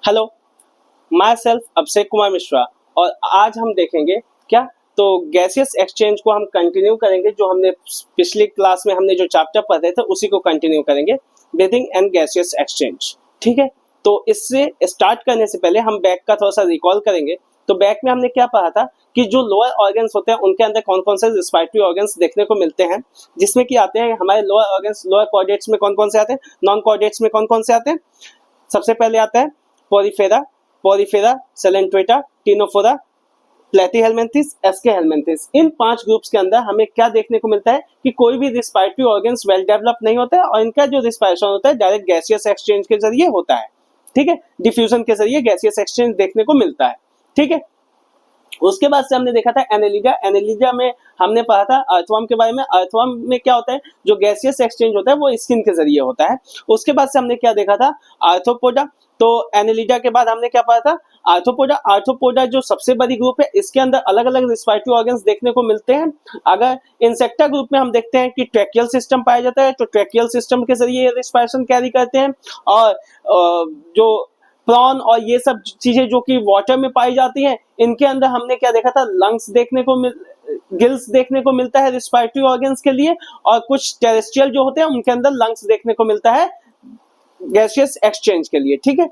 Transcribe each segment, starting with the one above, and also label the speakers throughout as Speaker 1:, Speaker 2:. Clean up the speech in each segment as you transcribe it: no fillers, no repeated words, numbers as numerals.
Speaker 1: Hello, my self Abhishek Kumar Mishra. और आज हम देखेंगे क्या, तो गैसियस एक्सचेंज को हम कंटिन्यू करेंगे। जो हमने पिछली क्लास में हमने जो चैप्टर पढ़े थे उसी को कंटिन्यू करेंगे, ब्रीथिंग एंड गैसियस एक्सचेंज। ठीक है, तो इससे स्टार्ट करने से पहले हम बैक का थोड़ा सा रिकॉल करेंगे। तो बैक में हमने क्या पढ़ा था कि जो लोअर ऑर्गन्स होते हैं उनके अंदर कौन कौन से रिस्पायरेटरी ऑर्गन्स देखने को मिलते हैं, जिसमें कि आते हैं हमारे लोअर ऑर्गन्स। लोअर कॉर्डेट्स में कौन कौन से आते हैं, नॉन कॉर्डेट्स में कौन कौन से आते हैं। सबसे पहले आता है पोरिफेरा, पोरिफेरा, सेलेंट्रेटा, टिनोफोरा, प्लेटीहेलमिन्थिस, एस्केहेलमिन्थिस। इन 5 ग्रुप्स के अंदर हमें क्या देखने को मिलता है कि कोई भी रिस्पायरेटरी ऑर्गन्स वेल डेवलप नहीं होता है और इनका जो रिस्पायरेशन होता है डायरेक्ट गैसियस एक्सचेंज के जरिए होता है। ठीक है, डिफ्यूजन के जरिए गैसियस एक्सचेंज देखने को मिलता है। ठीक है, उसके बाद से हमने देखा था एनेलिडा। एनेलिडा में हमने पढ़ा था अर्थवर्म के बारे में। अर्थवर्म में क्या होता है, जो गैसियस एक्सचेंज होता है वो स्किन के जरिए होता है। उसके बाद से हमने क्या देखा था, आर्थ्रोपोडा। तो एनेलिडा के बाद हमने क्या पढ़ा था, आर्थ्रोपोडा। आर्थ्रोपोडा जो सबसे बड़ी ग्रुप है, इसके अंदर अलग अलग रिस्पायरेटरी ऑर्गन्स देखने को मिलते हैं। अगर इंसेक्टा ग्रुप में हम देखते हैं कि ट्रैकियल सिस्टम पाया जाता है, तो ट्रैकियल सिस्टम के जरिए रिस्पायरेशन कैरी करते हैं। और जो प्रॉन और ये सब चीजें जो कि वाटर में पाई जाती हैं, इनके अंदर हमने क्या देखा था, लंग्स देखने को गिल्स देखने को मिलता है रिस्पायरेटरी ऑर्गन्स के लिए। और कुछ टेरेस्ट्रियल जो होते हैं उनके अंदर लंग्स देखने को मिलता है गैसियस एक्सचेंज के लिए। ठीक है,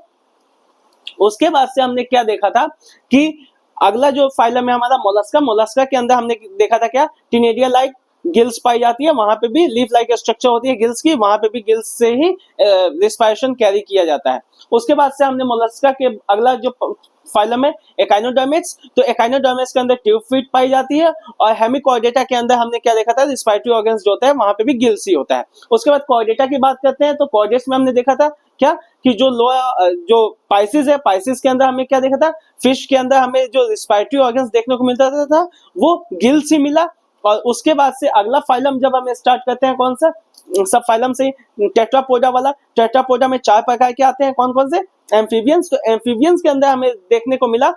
Speaker 1: उसके बाद से हमने क्या देखा था कि अगला जो फाइलम है हमारा मोलस्का। मोलस्का के अंदर हमने देखा था क्या, टिनेडिया लाइक गिल्स पाई जाती है, वहां पे भी लीफ लाइक स्ट्रक्चर होती है गिल्स की, वहां पे भी गिल्स से ही रिस्पायरेशन कैरी किया जाता है। उसके बाद से हमने मोलस्का के अगला जो फाइलम है एकाइनोडर्मिट्स। तो एकाइनोडर्मिट्स के अंदर ट्यूब फीट पाई जाती है। और हेमिकॉर्डेटा के अंदर हमने क्या देखा था, रिस्पायरेटरी ऑर्गन्स जो होता है वहां पे भी गिल्स ही होता है। उसके बाद कॉर्डेटा की बात करते हैं, तो कॉर्डेट्स में हमने देखा था क्या कि जो लोअर जो पाइसिस है, पाइसिस के अंदर हमें क्या देखा था, फिश के अंदर हमें जो रिस्पायरेटरी ऑर्गन्स देखने को मिलता था वो गिल्स ही मिला। और उसके बाद से अगला फाइलम जब हम स्टार्ट करते हैं, कौन सा, सब फाइलम से टेट्रापोडा वाला। टेट्रापोडा में 4 प्रकार के आते हैं, कौन कौन से, एम्फीबियंस। तो एम्फीबियंस के अंदर हमें देखने को मिला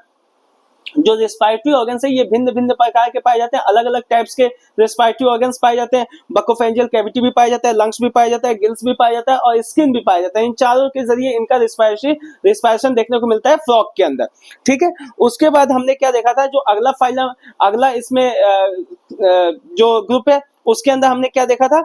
Speaker 1: जो रिस्पायरेटरी ऑर्गन्स है ये भिन्न भिन्न प्रकार के पाए जाते हैं, अलग अलग टाइप्स के रिस्पायरेटरी ऑर्गन्स पाए जाते हैं। बकोफेंजियल कैविटी भी पाया जाता है, लंग्स भी पाया जाता है, गिल्स भी पाया जाता है और स्किन भी पाया जाता है। इन चारों के जरिए इनका रिस्पायरेशन देखने को मिलता है फ्रॉग के अंदर। ठीक है, उसके बाद हमने क्या देखा था, जो अगला फाइलम, अगला इसमें जो ग्रुप है उसके अंदर हमने क्या देखा था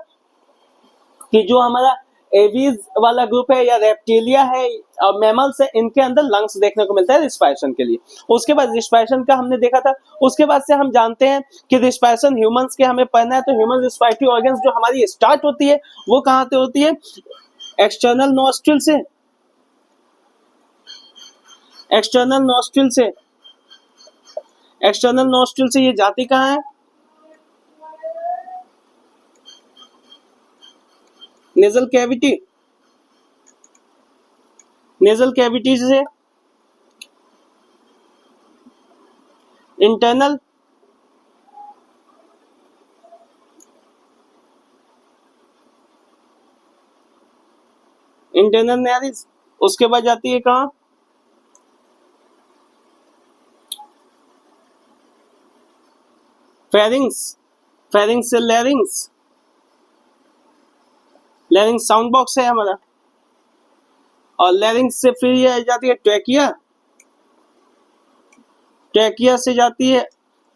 Speaker 1: कि जो हमारा एवीज वाला ग्रुप है या रेप्टिलिया है और मैमल्स है, इनके अंदर लंग्स देखने को मिलता है रिस्पायरेशन के लिए। उसके बाद रिस्पायरेशन का हमने देखा था। उसके बाद से हम जानते हैं कि रिस्पायरेशन ह्यूमंस के हमें पढ़ना है, तो ह्यूमन रिस्पायरेटरी ऑर्गन्स जो हमारी स्टार्ट होती है वो कहाँ से होती है, एक्सटर्नल नॉस्ट्रिल से। एक्सटर्नल नॉस्ट्रिल से, एक्सटर्नल नॉस्ट्रिल से ये जाती कहाँ है, नेजल कैविटी। नेजल कैविटी से इंटरनल इंटरनल नैरिस। उसके बाद जाती है कहाँ, फेरिंग्स। फेरिंग्स से लैरिंग्स। लैरिंग्स साउंड बॉक्स है हमारा। और लैरिंग्स से फिर ये आ जाती है ट्रैकिया। ट्रैकिया से जाती है,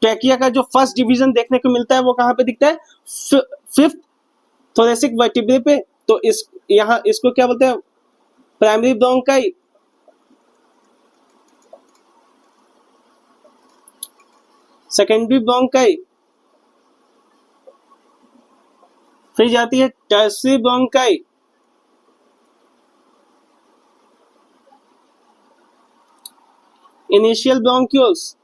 Speaker 1: ट्रैकिया का जो फर्स्ट डिवीजन देखने को मिलता है वो कहाँ पे दिखता है, 5th थोरेसिक वर्टिब्रे पे। तो इस यहाँ इसको क्या बोलते हैं, प्राइमरी ब्रोंकाई। Secondary bronchi. फिर जाती है tertiary bronchi. Initial bronchioles.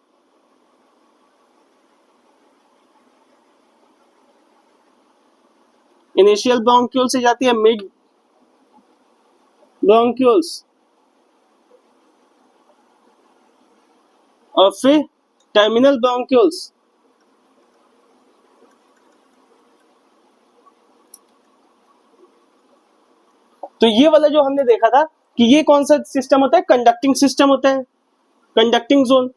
Speaker 1: Initial bronchiole से जाती है मिड ब्रोंक्यूल्स। और फिर टर्मिनल ब्रोंक्यूल्स। तो ये वाला जो हमने देखा था कि ये कौन सा सिस्टम होता है, कंडक्टिंग सिस्टम होता है, कंडक्टिंग जोन।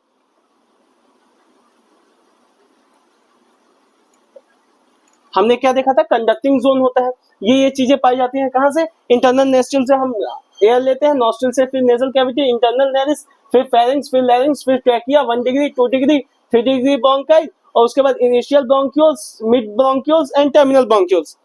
Speaker 1: हमने क्या देखा था, कंडक्टिंग जोन होता है। ये चीजें पाई जाती हैं कहाँ से, इंटरनल नोस्ट्रल से हम एयर लेते हैं, नोस्ट्रल से, फिर नेजल कैविटी, इंटरनल नेरिस, फिर फेरिंक्स, फिर लैरिंक्स, फिर trachea, 1 degree, 2 degree, 3 degree bronchi, और उसके बाद initial bronchioles, mid bronchioles and terminal bronchioles.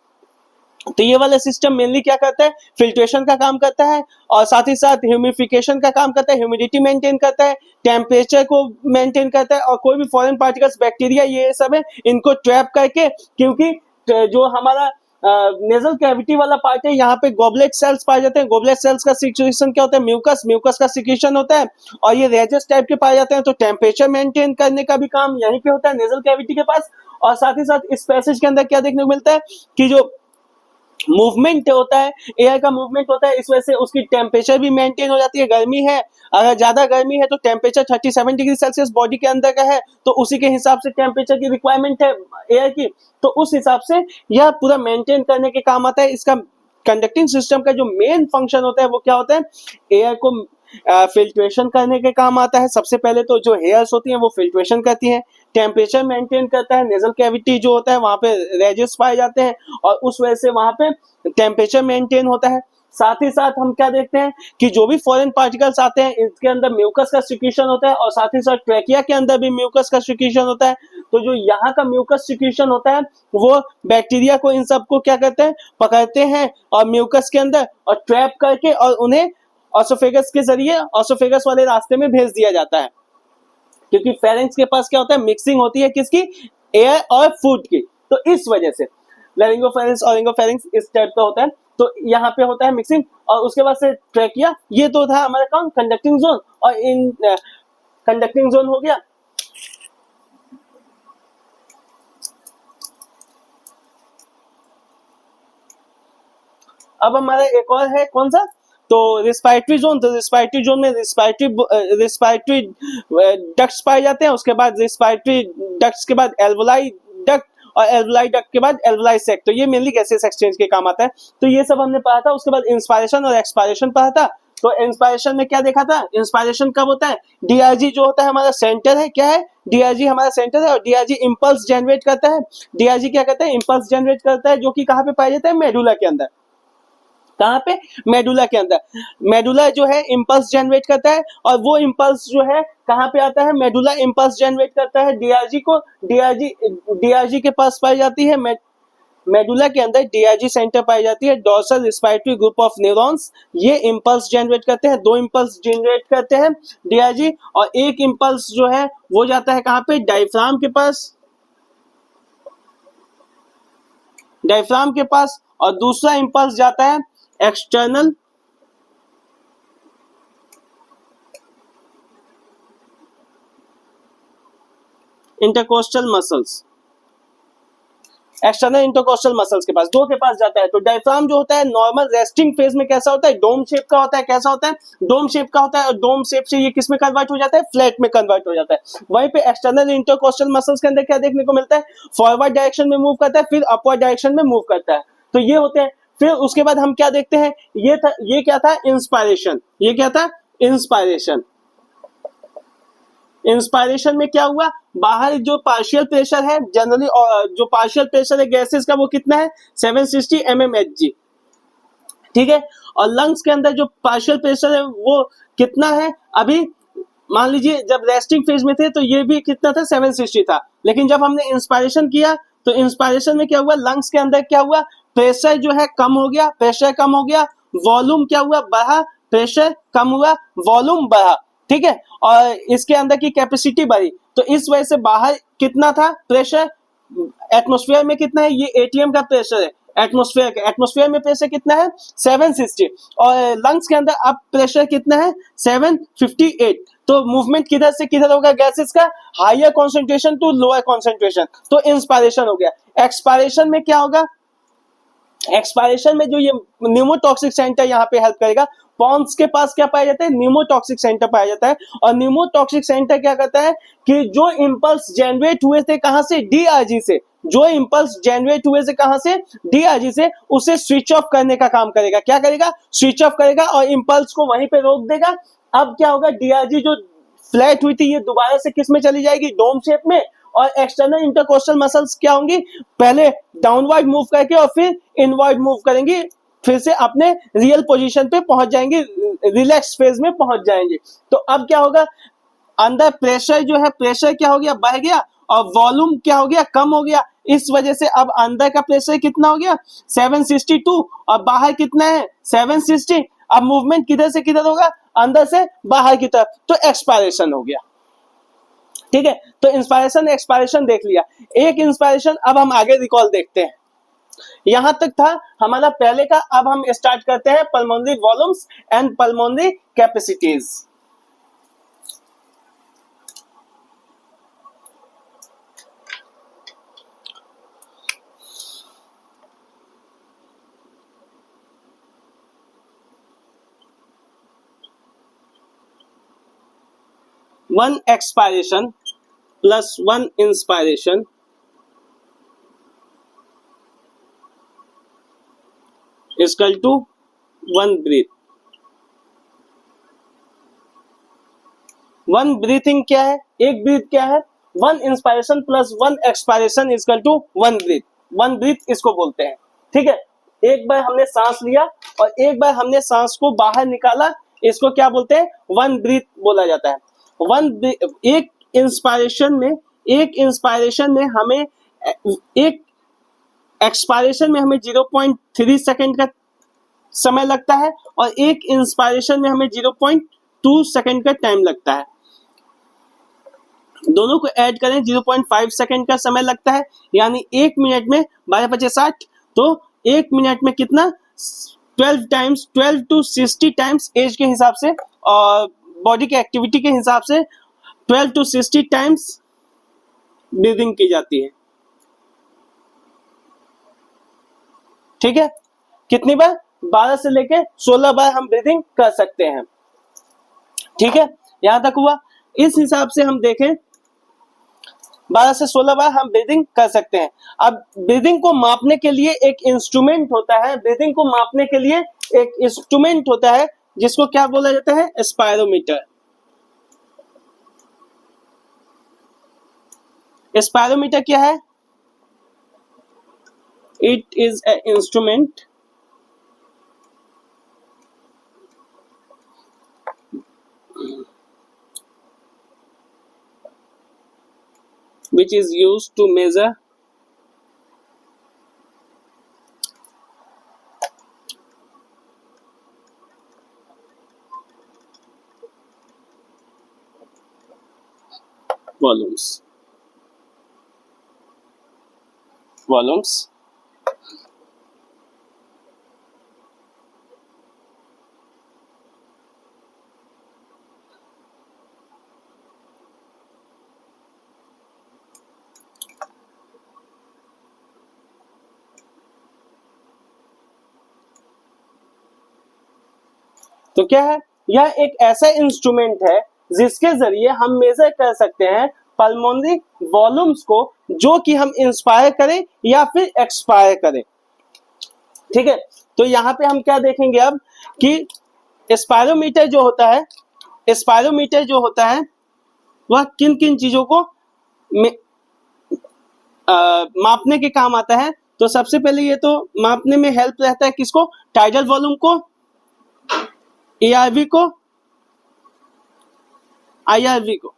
Speaker 1: तो ये वाला सिस्टम मेनली क्या करता है, फिल्ट्रेशन का काम करता है, और साथ ही साथ ह्यूमिफिकेशन का काम करता है, ह्यूमिडिटी मेंटेन करता है, टेम्परेचर को मेंटेन करता है, और कोई भी फॉरेन पार्टिकल्स, बैक्टीरिया, ये सब है, इनको ट्रैप करके, क्योंकि जो हमारा नेजल कैविटी वाला पार्ट है, यहाँ पे गोबलेट सेल्स पाए जाते हैं। गोबलेट सेल्स का सिक्रेशन क्या होता है, म्यूकस, म्यूकस का सिक्रेशन होता है, और ये रेजेस टाइप के पाए जाते हैं। तो टेम्परेचर मेंटेन करने का भी काम यहीं पे होता है, नेजल कैविटी के पास। और साथ ही साथ इस पैसेज के अंदर क्या देखने को मिलता है कि जो मूवमेंट होता है, एयर का मूवमेंट होता है, इस वजह से उसकी टेम्परेचर भी मेंटेन हो जाती है। गर्मी है, अगर ज्यादा गर्मी है तो टेम्परेचर 37 डिग्री सेल्सियस बॉडी के अंदर का है, तो उसी के हिसाब से टेम्परेचर की रिक्वायरमेंट है एयर की, तो उस हिसाब से यह पूरा मेंटेन करने के काम आता है। इसका कंडक्टिंग सिस्टम का जो मेन फंक्शन होता है वो क्या होता है, एयर को फिल्ट्रेशन करने के काम आता है। सबसे पहले तो जो हेयर्स होती हैं वो फिल्ट्रेशन करती हैं, टेम्परेचर मेंटेन करता है, नेजल कैविटी जो होता है वहां पे रेजेस पाए जाते हैं, और उस वजह से वहां पे टेम्परेचर मेंटेन होता है। साथ ही साथ हम क्या देखते हैं कि जो भी फॉरेन पार्टिकल्स आते हैं, इसके अंदर म्यूकस का सिक्रीशन होता है, और साथ ही साथ ट्रैकिया के अंदर भी म्यूकस का सिक्रीशन होता है। तो जो यहाँ का म्यूकस सिक्रीशन होता है वो बैक्टीरिया को, इन सबको क्या करते हैं, पकड़ते हैं और म्यूकस के अंदर, और ट्रैप करके, और उन्हें ऑसोफेगस के जरिए, ऑसोफेगस वाले रास्ते में भेज दिया जाता है। क्योंकि फेरेंक्स के पास क्या होता है, मिक्सिंग होती है किसकी, एयर और फूड की, तो इस वजह से लैरिंगोफेरेंक्स, ऑरिंगोफेरेंक्स इस टाइप का होता है। तो यहाँ पे होता है मिक्सिंग, और उसके बाद से ट्रैकिया, ये तो था हमारा कौन, कंडक्टिंग जोन। और इन कंडक्टिंग जोन हो गया। अब हमारा एक और है कौन सा, तो रिस्पायरेटरी जोन। तो रिस्पायरेटरी जोन में रिस्पायरेटरी डक्ट्स पाए जाते हैं। उसके बाद रिस्पायरेटरी डक्ट्स के बाद एल्वोलाई डक्ट, और एल्वोलाई डक्ट के बाद एल्वोलाई सेक। तो ये मेनली गैसेस एक्सचेंज के काम आता है। तो ये सब हमने पढ़ा था। उसके बाद इंस्पायरेशन और एक्सपायरेशन पढ़ा था। तो इंस्पायरेशन में क्या देखा था, इंस्पायरेशन कब होता है, डीआरजी जो होता है हमारा सेंटर है, क्या है, डीआरजी हमारा सेंटर है, और डीआरजी इंपल्स जनरेट करता है। डीआरजी क्या करता है, इंपल्स जनरेट करता है, जो कि कहाँ पे पाया जाता है, मेडुला के अंदर। कहाँ पे, मेडुला के अंदर। मेडुला जो है इम्पल्स जनरेट करता है, और वो इम्पल्स जो है कहाँ पे आता है, मेडुला इम्पल्स जनरेट करता है डीआरजी को। डीआरजी के पास पाई जाती है, मेडुला के अंदर डीआरजी सेंटर पाई जाती है, dorsal respiratory group of neurons. ये इम्पल्स जनरेट करते हैं, 2 इम्पल्स जनरेट करते हैं डीआरजी, और एक इम्पल्स जो है वो जाता है कहाँ पे, डायफ्राम के पास, डायफ्राम के पास, और दूसरा इम्पल्स जाता है external intercostal muscles, external intercostal muscles के पास, 2 के पास जाता है। तो डायफ्राम जो होता है नॉर्मल रेस्टिंग फेज में कैसा होता है, डोम शेप का होता है। कैसा होता है, डोम शेप का होता है, और डोम शेप से ये किस में कन्वर्ट हो जाता है, फ्लैट में कन्वर्ट हो जाता है। वहीं पे एक्सटर्नल इंटरकोस्टल मसल्स के अंदर क्या देखने को मिलता है, फॉरवर्ड डायरेक्शन में मूव करता है, फिर अपवर्ड डायरेक्शन में मूव करता है। तो ये होते हैं। फिर उसके बाद हम क्या देखते हैं, ये क्या था, इंस्पायरेशन। ये क्या था, इंस्पायरेशन। इंस्पायरेशन में क्या हुआ, बाहर जो पार्शियल प्रेशर है जनरली, जो पार्शियल प्रेशर है गैसेस का वो कितना है, 760 mmHg, ठीक है। और लंग्स के अंदर जो पार्शियल प्रेशर है वो कितना है, अभी मान लीजिए जब रेस्टिंग फेज में थे तो ये भी कितना था, 760 था। लेकिन जब हमने इंस्पायरेशन किया तो इंस्पायरेशन में क्या हुआ, लंग्स के अंदर क्या हुआ, प्रेशर जो है कम हो गया, प्रेशर कम हो गया, वॉल्यूम क्या हुआ, बढ़ा, प्रेशर कम हुआ, वॉल्यूम बढ़ा, ठीक है। और इसके अंदर की कैपेसिटी बढ़ी। तो इस वजह से बाहर कितना था प्रेशर, एटमॉस्फेयर में कितना है, ये एटीएम का प्रेशर है, एटमॉस्फेयर में प्रेशर कितना है, 760, और लंग्स के अंदर अब प्रेशर कितना है, 758। तो मूवमेंट किधर से किधर होगा गैसेस का, higher concentration to lower concentration. तो इंस्पायरेशन हो गया। एक्सपायरेशन में क्या होगा, एक्सपायरेशन में जो ये न्यूमोटॉक्सिक सेंटर यहाँ पे हेल्प करेगा। पॉन्स के पास क्या पाया जाता है, न्यूमोटॉक्सिक सेंटर पाया जाता है। और न्यूमोटॉक्सिक सेंटर क्या करता है कि जो इंपल्स जनरेट हुए थे कहां से, डीआरजी से, जो इंपल्स जनरेट हुए थे कहां से, डीआरजी से, उसे स्विच ऑफ करने का काम करेगा। क्या करेगा, स्विच ऑफ करेगा और इंपल्स को वहीं पे रोक देगा। अब क्या होगा, डीआरजी जो फ्लैट हुई थी ये दोबारा से किस में चली जाएगी, डोम शेप में, और एक्सटर्नल इंटरकोस्टल मसल्स क्या होंगी, पहले डाउनवर्ड मूव करके और फिर इनवर्ड मूव करेंगी, फिर से अपने रियल पोजीशन पे पहुंच जाएंगे, रिलैक्स फेज में पहुंच जाएंगे। तो अब क्या होगा, अंदर प्रेशर जो है, प्रेशर क्या हो गया, बढ़ गया, और वॉल्यूम क्या हो गया, कम हो गया। इस वजह से अब अंदर का प्रेशर कितना हो गया, 762, और बाहर कितना है, 760। अब मूवमेंट किधर से किधर होगा, अंदर से बाहर की तरफ, तो एक्सपायरेशन हो गया। ठीक है, तो इंस्पायरेशन एक्सपायरेशन देख लिया। एक इंस्पायरेशन, अब हम आगे रिकॉल देखते हैं। यहां तक था हमारा पहले का। अब हम स्टार्ट करते हैं pulmonary volumes and pulmonary capacities. One expiration plus one inspiration is equal to one breath. One breathing क्या है, एक ब्रीथ क्या है, one inspiration plus one expiration is equal to one breath. One breath इसको बोलते हैं। ठीक है, एक बार हमने सांस लिया और एक बार हमने सांस को बाहर निकाला, इसको क्या बोलते हैं, वन ब्रीथ बोला जाता है। एक इंस्पायरेशन में हमें, एक एक्सपायरेशन में हमें 0.3 सेकेंड का समय लगता है और एक इंस्पायरेशन में हमें 0.2 सेकेंड का टाइम लगता है। दोनों को ऐड करें 0.5 सेकेंड का समय लगता है, यानी एक मिनट में 12×5=60, तो एक मिनट में कितना, 12 to 60 टाइम्स एज के हिसाब से और बॉडी की एक्टिविटी के हिसाब से 12 to 60 टाइम्स ब्रीदिंग की जाती है। ठीक है, कितनी बार, 12 से लेके 16 बार हम ब्रीदिंग कर सकते हैं। ठीक है, यहां तक हुआ। इस हिसाब से हम देखें 12 से 16 बार हम ब्रीदिंग कर सकते हैं। अब ब्रीदिंग को मापने के लिए एक इंस्ट्रूमेंट होता है, ब्रीदिंग को मापने के लिए एक इंस्ट्रूमेंट होता है जिसको क्या बोला जाता है, स्पायरोमीटर। स्पायरोमीटर क्या है, it is a instrument which is used to measure volumes. तो क्या है, यह एक ऐसा इंस्ट्रूमेंट है जिसके जरिए हम मेजर कर सकते हैं पल्मोनरी वॉल्यूम्स को, जो कि हम इंस्पायर करें या फिर एक्सपायर करें। ठीक है, तो यहां पे हम क्या देखेंगे अब कि स्पायरोमीटर जो होता है वह किन किन चीजों को मापने के काम आता है। तो सबसे पहले ये तो मापने में हेल्प रहता है किसको, टाइडल वॉल्यूम को, ARV को, IRV को।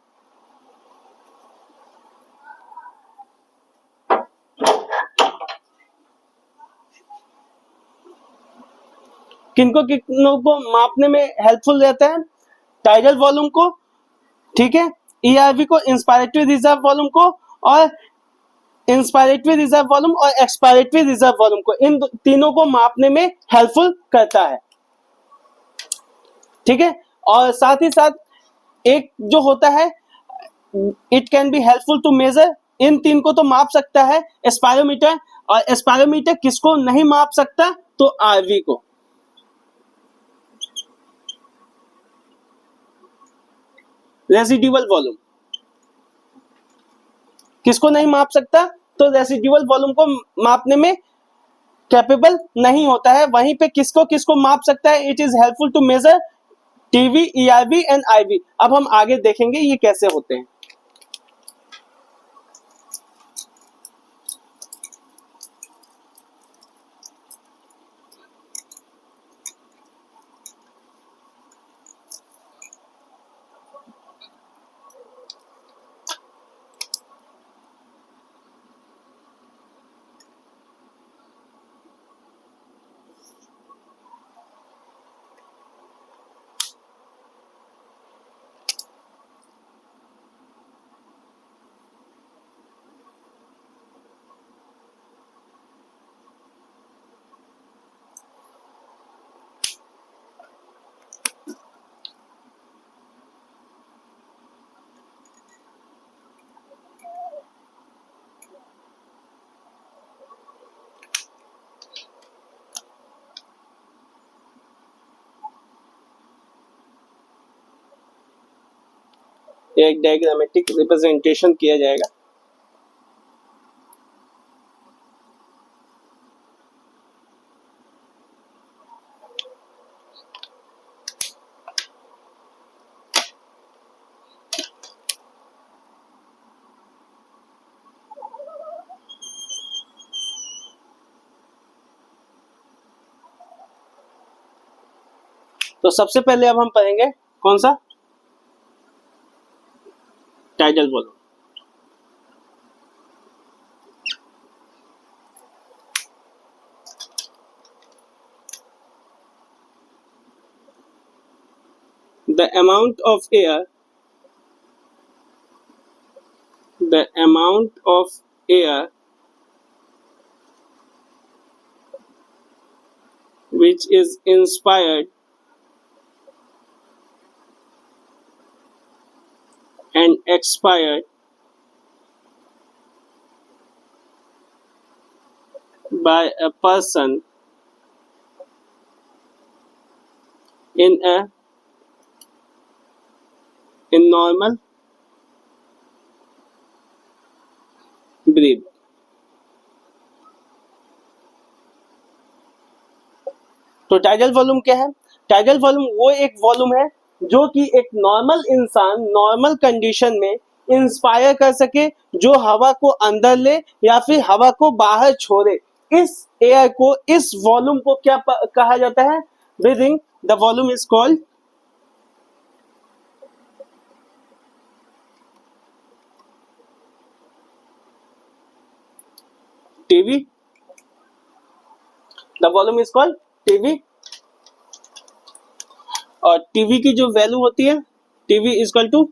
Speaker 1: किनको कितनों को मापने में हेल्पफुल रहता है, टाइडल वॉल्यूम को, ठीक है, ERV को, इंस्पायरेटरी रिजर्व वॉल्यूम को, और इंस्पायरेटरी रिजर्व वॉल्यूम और एक्सपायरेटरी रिजर्व वॉल्यूम को, इन तीनों को मापने में हेल्पफुल करता है। ठीक है, और साथ ही साथ एक जो होता है, it can be helpful to measure, इन तीन को तो माप सकता है स्पायरोमीटर, और स्पायरोमीटर किसको नहीं माप सकता, तो RV को। रेसिडुअल वॉल्यूम किसको नहीं माप सकता, तो रेसिडुअल वॉल्यूम को मापने में कैपेबल नहीं होता है। वहीं पे किसको किसको माप सकता है, it is helpful to measure TV, ERV and IV। अब हम आगे देखेंगे ये कैसे होते हैं। एक डायग्रामेटिक रिप्रेजेंटेशन किया जाएगा। तो सबसे पहले अब हम पढ़ेंगे कौन सा, tidal volume. The amount of air which is inspired and expired by a person in normal breath। तो टाइडल वॉल्यूम क्या है? टाइडल वॉल्यूम वो एक वॉल्यूम है जो कि एक नॉर्मल इंसान नॉर्मल कंडीशन में इंस्पायर कर सके, जो हवा को अंदर ले या फिर हवा को बाहर छोड़े। इस एयर को, इस वॉल्यूम को क्या कहा जाता है? Breathing. The volume is called TV. The volume is called TV. और टीवी की जो वैल्यू होती है, TV is equal to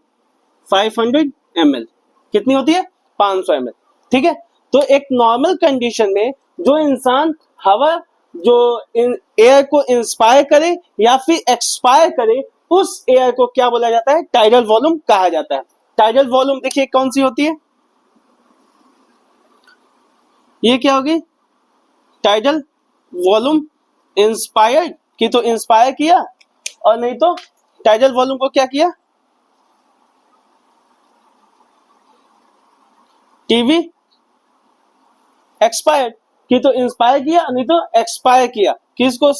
Speaker 1: 500 ml। कितनी होती है? 500 ml। ठीक है। तो एक नॉर्मल कंडीशन में जो इंसान हवा, जो एयर को इंस्पायर करे या फिर एक्सपायर करे, उस एयर को क्या बोला जाता है? टाइडल वॉल्यूम कहा जाता है। टाइडल वॉल्यूम देखिए कौन सी होती है? ये क्या होगी? टाइडल वॉल्यूम इंस्पायर्ड की तो इंस्पायर किया, और नहीं तो टाइडल वॉल्यूम को क्या किया? टीवी एक्सपायर्ड की तो इंस्पायर किया, नहीं तो एक्सपायर किया। किसको?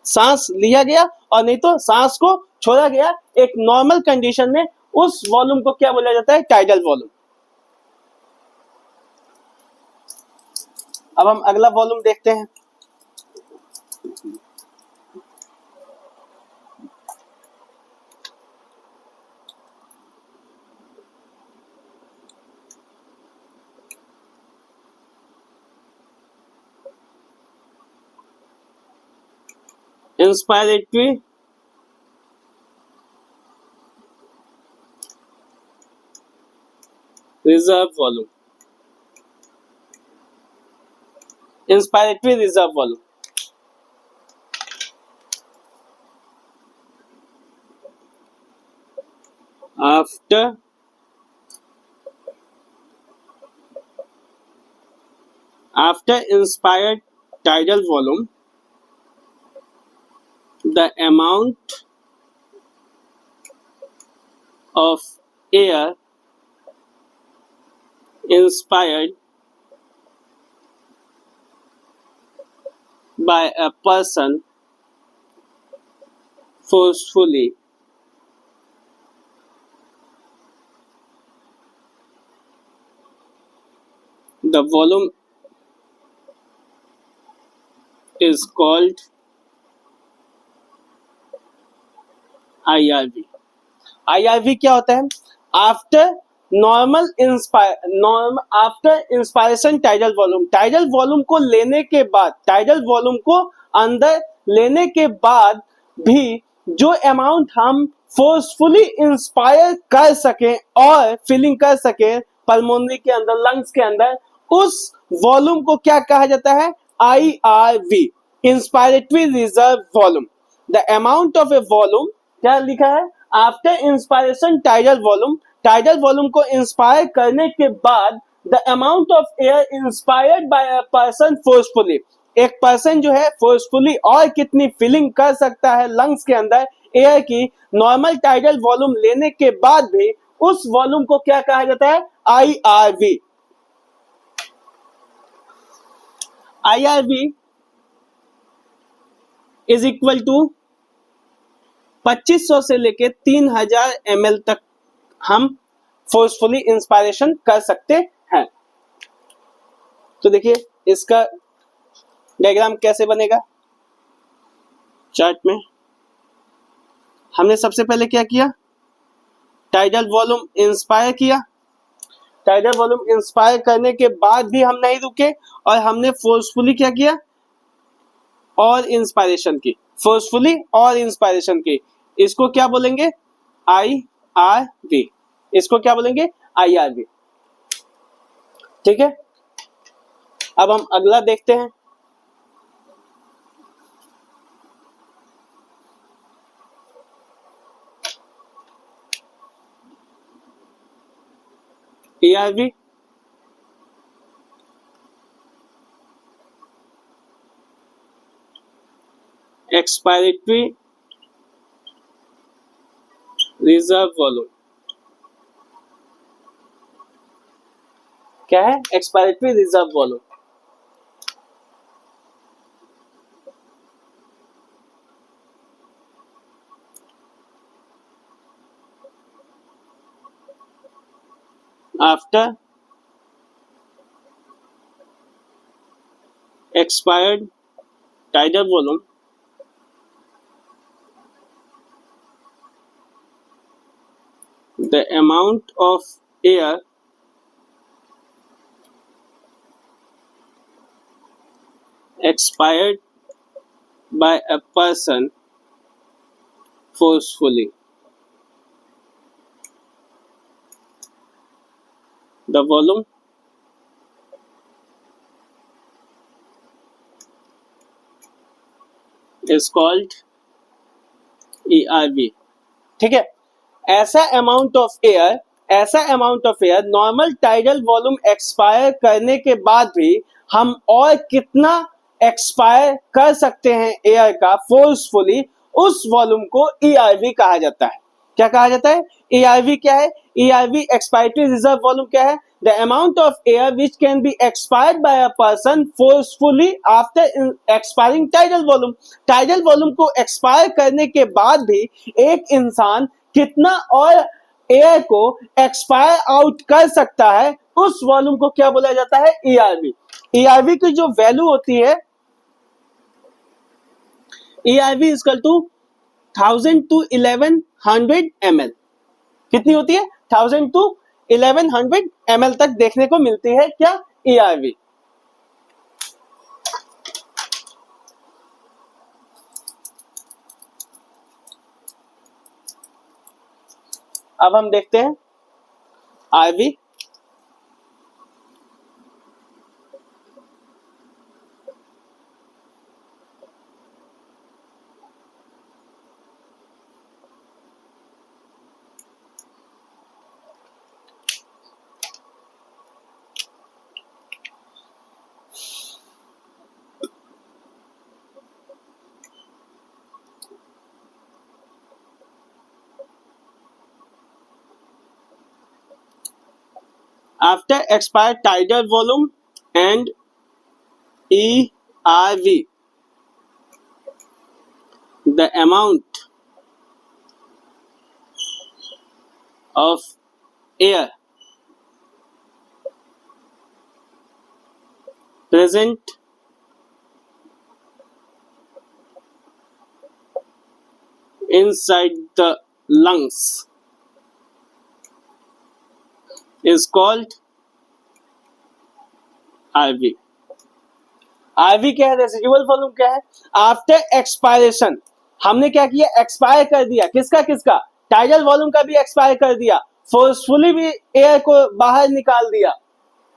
Speaker 1: सांस लिया गया और नहीं तो सांस को छोड़ा गया। एक नॉर्मल कंडीशन में उस वॉल्यूम को क्या बोला जाता है? Tidal volume. अब हम अगला वॉल्यूम देखते हैं। Inspiratory reserve volume. Inspiratory reserve volume. After inspired tidal volume, the amount of air inspired by a person forcefully the volume is called IRV। IRV क्या होता है? After inspiration tidal volume. Tidal volume को लेने के बाद, tidal volume को अंदर लेने के बाद भी जो अमाउंट हम फोर्सफुली इंस्पायर कर सके और फीलिंग कर सके पल्मोनरी के अंदर, लंग्स के अंदर, उस वॉल्यूम को क्या कहा जाता है? IRV, inspiratory reserve volume. The amount of A volume, क्या लिखा है? After inspiration tidal volume. Tidal volume को इंस्पायर करने के बाद the amount of air inspired by a person forcefully. एक पर्सन जो है फोर्सफुली और कितनी फीलिंग कर सकता है लंग्स के अंदर एयर की, नॉर्मल टाइडल वॉल्यूम लेने के बाद भी उस वॉल्यूम को क्या कहा जाता है? IRV। IRV is equal to 2500 से लेके 3000 ml तक हम फोर्सफुली इंस्पायरेशन कर सकते हैं। तो देखिए इसका डायग्राम कैसे बनेगा। चार्ट में हमने सबसे पहले क्या किया, टाइडल वॉल्यूम इंस्पायर किया। टाइडल वॉल्यूम इंस्पायर करने के बाद भी हम नहीं रुके और हमने फोर्सफुली क्या किया, और इंस्पायरेशन की, फोर्सफुली और इंस्पायरेशन की। इसको क्या बोलेंगे? IRV। इसको क्या बोलेंगे? IRV। ठीक है, अब हम अगला देखते हैं। ARV expiratory reserve volume. क्या है? Expiratory reserve volume. After expired tidal volume the amount of air expired by a person forcefully, the volume is called ERV। ठीक है, ऐसा amount of air normal tidal volume expire करने के बाद भी हम और कितना एक्सपायर कर सकते हैं एयर का फोर्सफुली, उस वॉल्यूम को ERV कहा जाता है। क्या कहा जाता है? ERV क्या है? ERV एक्सपायरेटरी रिजर्व वॉल्यूम क्या है? The amount of air which can be expired by a person forcefully after expiring tidal volume. Tidal volume को एक्सपायर करने के बाद भी एक इंसान कितना और एयर को एक्सपायर आउट कर सकता है, उस वॉल्यूम को क्या बोला जाता है? ERV। ERV की जो वैल्यू होती है, ERV equal to 1000 to 1100 ml। कितनी होती है? 1000 to 1100 ml तक देखने को मिलती है क्या? ERV। अब हम देखते हैं RV। After expired tidal volume and ERV, the amount of air present inside the lungs is called RV। RV क्या है? रेसिडुअल वॉल्यूम क्या है? आफ्टर एक्सपायरेशन हमने क्या किया? एक्सपायर कर दिया। किसका किसका? टाइडल वॉल्यूम का भी एक्सपायर कर दिया, फोर्सफुली भी एयर को बाहर निकाल दिया,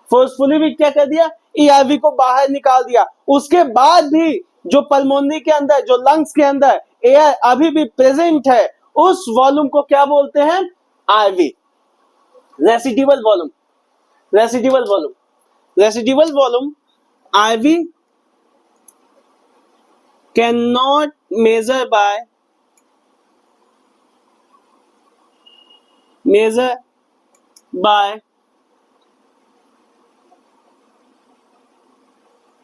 Speaker 1: फोर्सफुली भी क्या कर दिया? ERV को बाहर निकाल दिया। उसके बाद भी जो पल्मोनरी के अंदर, जो लंग्स के अंदर एयर अभी भी प्रेजेंट है, उस वॉल्यूम को क्या बोलते हैं? RV। Residual volume, residual volume, residual volume RV cannot measure by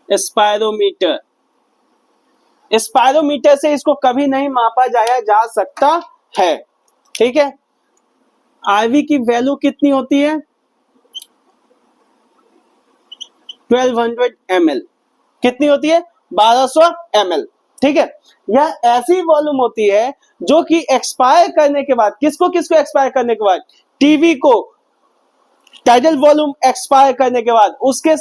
Speaker 1: spirometer. Spirometer से इसको कभी नहीं मापा जाया जा सकता है, ठीक है। आरवी की वैल्यू कितनी होती है? 1200 ml। कितनी होती है? 1200 ml, ठीक है। यह ऐसी वॉल्यूम होती है जो कि एक्सपायर करने के बाद, किसको किसको एक्सपायर करने के बाद? टीवी को टाइडल वॉल्यूम एक्सपायर करने के बाद, उसके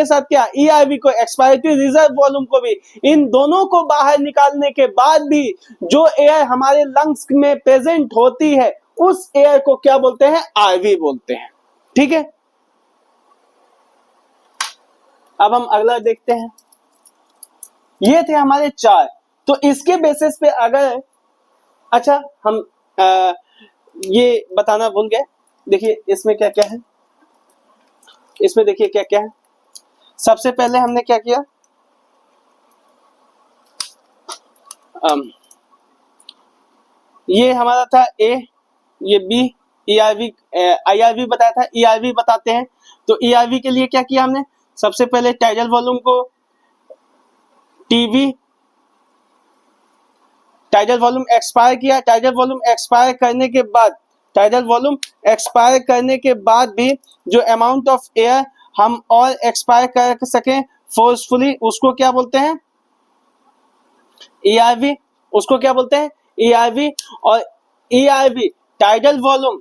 Speaker 1: साथ क्या, ईआरवी को, एक्सपायरेटरी रिजर्व वॉल्यूम को भी, इन दोनों को बाहर निकालने के बाद भी जो एयर हमारे लंग्स में प्रेजेंट होती है उस एयर को क्या बोलते हैं? आरवी बोलते हैं, ठीक है। अब हम अगला देखते हैं। ये थे हमारे चार। तो इसके बेसिस पे अगर, अच्छा हम ये बताना भूल गए, देखिए इसमें क्या क्या है। इसमें देखिए क्या क्या है। सबसे पहले हमने क्या किया, ये हमारा था ए, ये बी, ईआरवी, आईआरवी बताया था, ईआरवी बताते हैं। तो ईआरवी के लिए क्या किया हमने? सबसे पहले टाइडल वॉल्यूम को टीवी, टाइडल वॉल्यूम एक्सपायर किया। टाइडल वॉल्यूम एक्सपायर करने के बाद, टाइडल वॉल्यूम एक्सपायर करने के बाद भी जो अमाउंट ऑफ एयर हम और एक्सपायर कर सकें फोर्सफुली, उसको क्या बोलते हैं? ईआरवी। उसको क्या बोलते हैं? ईआरवी। और ERV tidal volume,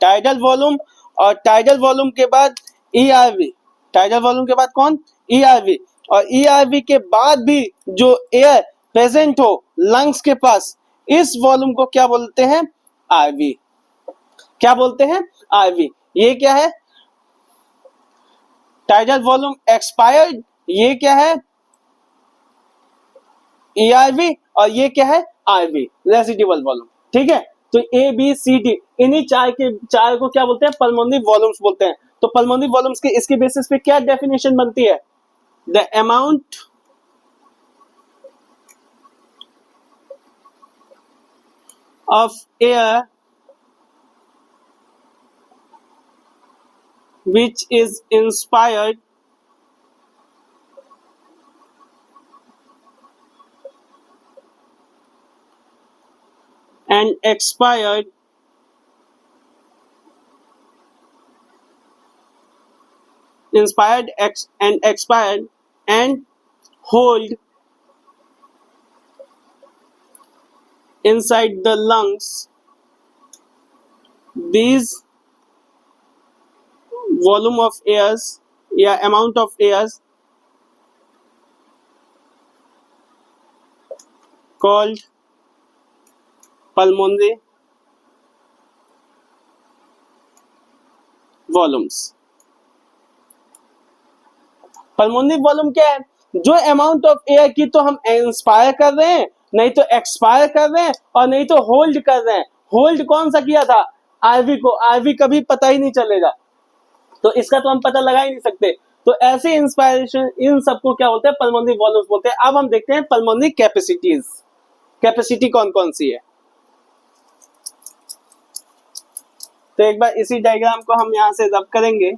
Speaker 1: tidal volume, और टाइडल वॉल्यूम के बाद ईआरवी, टाइडल वॉल्यूम के बाद कौन? ईआरवी। और ईआरवी के बाद भी जो एयर प्रेजेंट हो लंग्स के पास, इस वॉल्यूम को क्या बोलते हैं? आरवी। क्या बोलते हैं? आरवी। ये क्या है? Tidal volume expired. ये क्या है? ईआरवी। और ये क्या है? आरवी, रेसिडुअल वॉल्यूम, ठीक है। तो ए बी सी डी, इन्हीं चार को क्या बोलते हैं? पल्मोनरी वॉल्यूम्स बोलते हैं। तो पल्मोनरी वॉल्यूम्स के इसके बेसिस पे क्या डेफिनेशन बनती है? The amount of air which is inspired and expired and hold inside the lungs, these volume of airs या amount of airs called pulmonary volumes। Pulmonary volume क्या है? जो अमाउंट ऑफ एयर की तो हम इंस्पायर कर रहे हैं, नहीं तो एक्सपायर कर रहे हैं, और नहीं तो होल्ड कर रहे हैं। होल्ड कौन सा किया था? आरवी को। आरवी कभी पता ही नहीं चलेगा, तो इसका तो हम पता लगा ही नहीं सकते। तो ऐसे इंस्पायरेशन, इन सबको क्या बोलते हैं? पल्मोनरी वॉल्यूम्स बोलते हैं। अब हम देखते हैं पल्मोनरी कैपेसिटीज। कैपेसिटी कौन कौन सी है? तो एक बार इसी डायग्राम को हम यहां से रब करेंगे।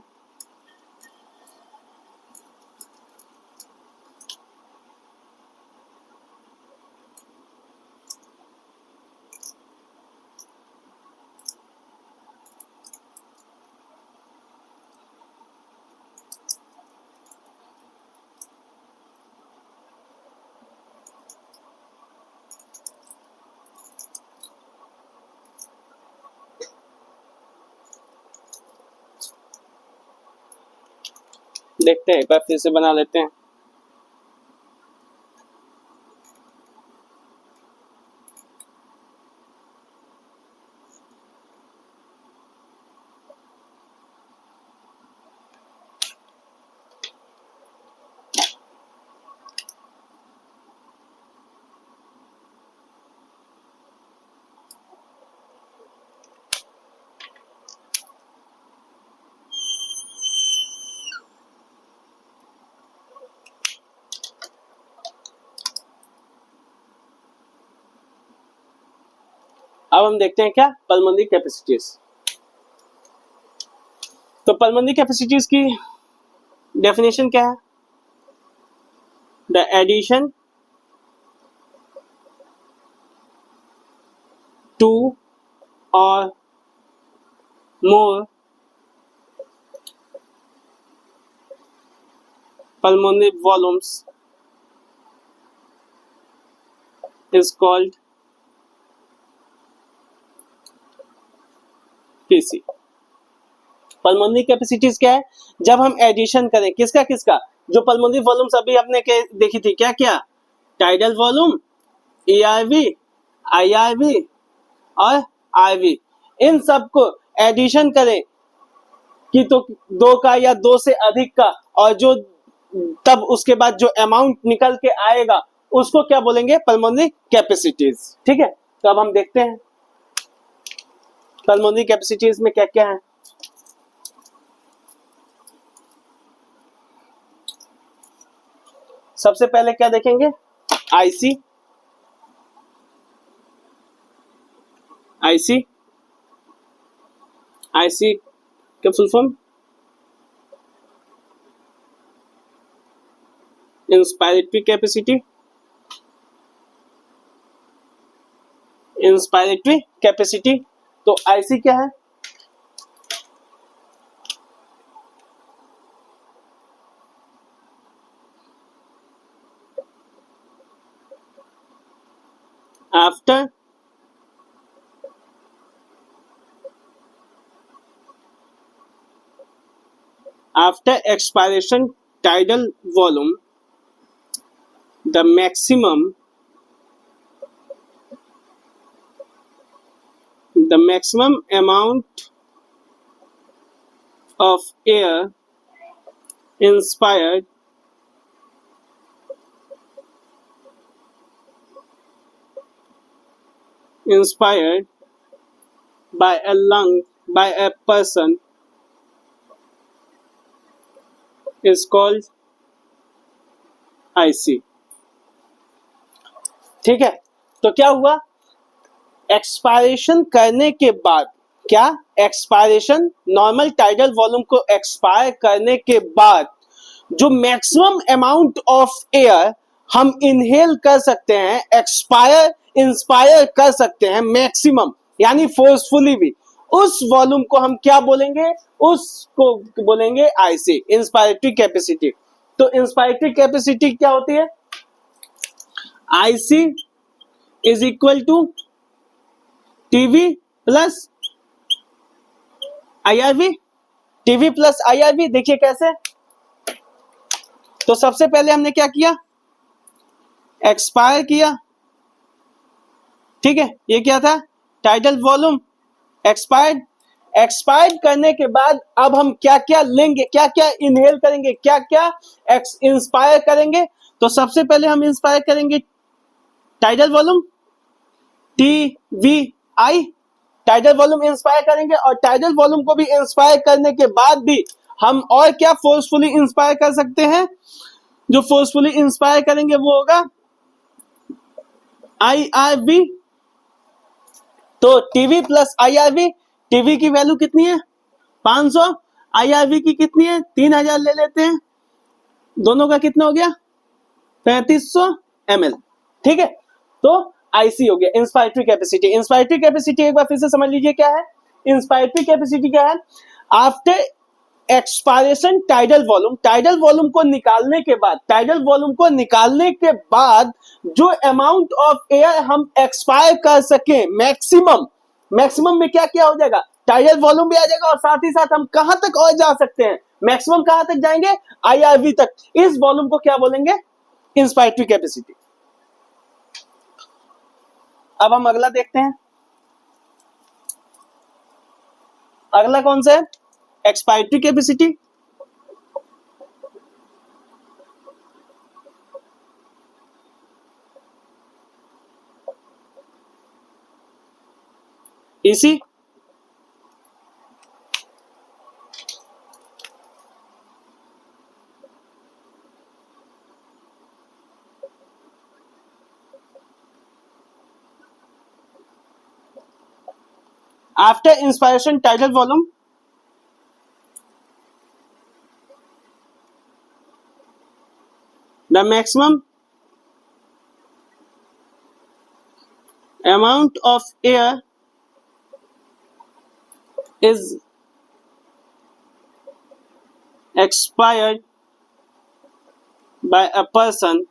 Speaker 1: देखते हैं, एक बार फिर से बना लेते हैं। अब हम देखते हैं क्या? Pulmonary capacities. पल्मोनरी कैपेसिटीज की डेफिनेशन क्या है? द एडिशन टू और more pulmonary volumes is called PC. Pulmonary capacities क्या है? जब हम एडिशन करें किसका किसका, जो पल्मोनरी वॉल्यूम्स अभी आपने देखी थी क्या क्या, टाइडल वॉल्यूम, ERV, IRV और RV, इन सब को एडिशन करें कि तो दो का या दो से अधिक का, और जो तब उसके बाद जो अमाउंट निकल के आएगा उसको क्या बोलेंगे? Pulmonary capacities. ठीक है, तो अब हम देखते हैं पल्मोनरी कैपेसिटीज में क्या क्या है। सबसे पहले क्या देखेंगे? आईसी। आईसी आईसी का full form inspiratory capacity. Inspiratory capacity, तो आईसी क्या है? After expiration tidal volume, the maximum amount of air inspired by a lung by a person is called IC। ठीक है, तो क्या हुआ? एक्सपायरेशन करने के बाद, क्या एक्सपायरेशन, नॉर्मल टाइडल वॉल्यूम को एक्सपायर करने के बाद जो मैक्सिमम अमाउंट ऑफ एयर हम इनहेल कर सकते हैं, इंस्पायर कर सकते हैं मैक्सिमम, यानी फोर्सफुली भी, उस वॉल्यूम को हम क्या बोलेंगे? उसको बोलेंगे आईसी, इंस्पायरेटरी कैपेसिटी। तो इंस्पायरेटरी कैपेसिटी क्या होती है? IC is equal to TV plus IRV. TV plus IRV, देखिए कैसे। तो सबसे पहले हमने क्या किया? एक्सपायर किया। ठीक है, ये क्या था? टाइडल वॉल्यूम एक्सपायर्ड करने के बाद अब हम क्या क्या लेंगे, क्या क्या इनहेल करेंगे, क्या क्या इंस्पायर करेंगे? तो सबसे पहले हम इंस्पायर करेंगे tidal volume, TVI, tidal volume inspire करेंगे, और टाइडल वॉल्यूम को भी इंस्पायर करने के बाद भी हम और क्या फोर्सफुली इंस्पायर कर सकते हैं? जो फोर्सफुली इंस्पायर करेंगे वो होगा IRV। तो टीवी प्लस IRV, टीवी की वैल्यू कितनी है? 500, IRV की कितनी है? 3000 ले लेते हैं, दोनों का कितना हो गया? 3500 ml। ठीक है, तो आईसी हो गया इंस्पायरेटरी कैपेसिटी। इंस्पायरेटरी कैपेसिटी एक बार फिर से समझ लीजिए क्या है। इंस्पायरेटरी कैपेसिटी क्या है? आफ्टर एक्सपायरेशन टाइडल वॉल्यूम को निकालने के बाद जो अमाउंट ऑफ एयर हम एक्सपायर कर सके मैक्सिमम में क्या क्या हो जाएगा? टाइडल वॉल्यूम भी आ जाएगा, और साथ ही साथ हम कहां तक और जा सकते हैं? मैक्सिमम कहां तक जाएंगे? IRV तक। इस वॉल्यूम को क्या बोलेंगे? Inspiratory capacity. अब हम अगला देखते हैं। अगला कौन सा है? Expiratory capacity. इसी after inspiration tidal volume the maximum amount of air is expired by a person,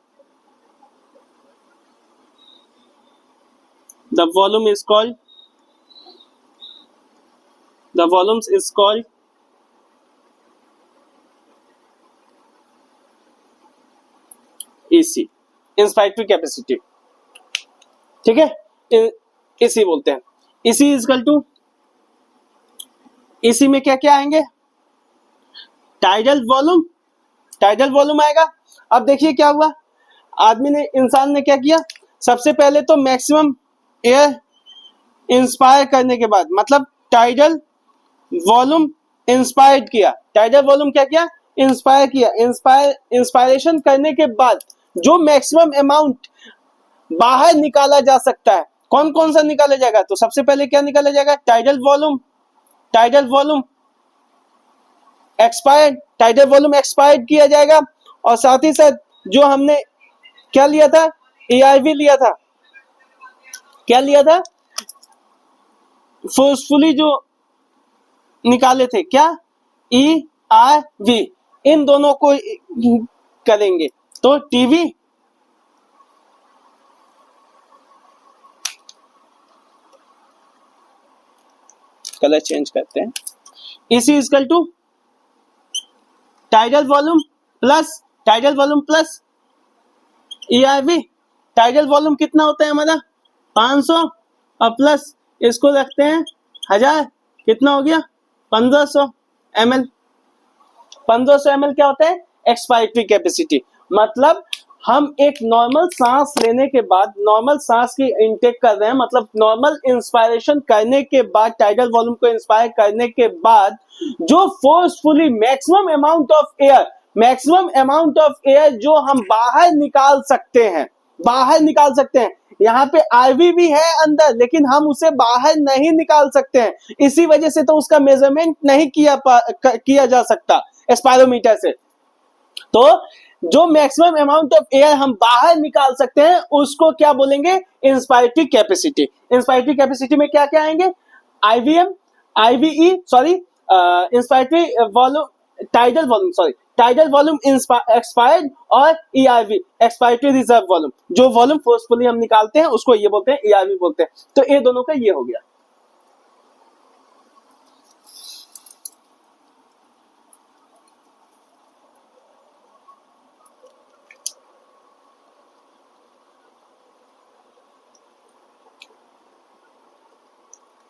Speaker 1: the volume is called EC, inspiratory capacity. ठीक है, इसी बोलते हैं। इसी इजकल टू, इसी में क्या क्या आएंगे, टाइडल वॉल्यूम आएगा। अब देखिए क्या हुआ, इंसान ने क्या किया, सबसे पहले तो मैक्सिमम एयर इंस्पायर करने के बाद, मतलब टाइडल वॉल्यूम इंस्पायर्ड किया, टाइडल वॉल्यूम क्या किया, इंस्पायर किया। इंस्पायरेशन करने के बाद जो मैक्सिमम अमाउंट बाहर निकाला जा सकता है, कौन कौन सा निकाला जाएगा, तो सबसे पहले क्या निकाला जाएगा, टाइडल वॉल्यूम एक्सपायर्ड किया जाएगा। और साथ ही साथ जो हमने क्या लिया था, EIV लिया था, क्या लिया था, फोर्सफुली जो निकाले थे, क्या, EIV, इन दोनों को करेंगे तो टीवी कलर चेंज करते हैं, इसी equal to tidal volume plus EIV। Tidal volume कितना होता है हमारा, 500, और प्लस इसको रखते हैं 1000, कितना हो गया, 1500 ml। 1500 ml क्या होता है, एक्सपायरेटरी कैपेसिटी। मतलब हम एक नॉर्मल सांस लेने के बाद, नॉर्मल सांस की इनटेक कर रहे हैं, मतलब नॉर्मल इंस्पायरेशन करने के बाद, टाइडल वॉल्यूम को इंस्पायर करने के बाद जो forcefully maximum amount of air जो हम बाहर निकाल सकते हैं, यहाँ पे आईवी भी है अंदर, लेकिन हम उसे बाहर नहीं निकाल सकते हैं, इसी वजह से तो उसका मेजरमेंट नहीं किया जा सकता स्पायरोमीटर से। तो जो मैक्सिमम अमाउंट ऑफ एयर हम बाहर निकाल सकते हैं उसको क्या बोलेंगे, इंस्पायरेटरी कैपेसिटी। इंस्पायरेटरी कैपेसिटी में क्या क्या आएंगे, inspiratory volume, tidal volume expired, और EIV एक्सपायरेटरी रिजर्व वॉल्यूम। जो वॉल्यूम फोर्सफुली हम निकालते हैं उसको ये बोलते हैं, EIV बोलते हैं। तो ये दोनों का ये हो गया।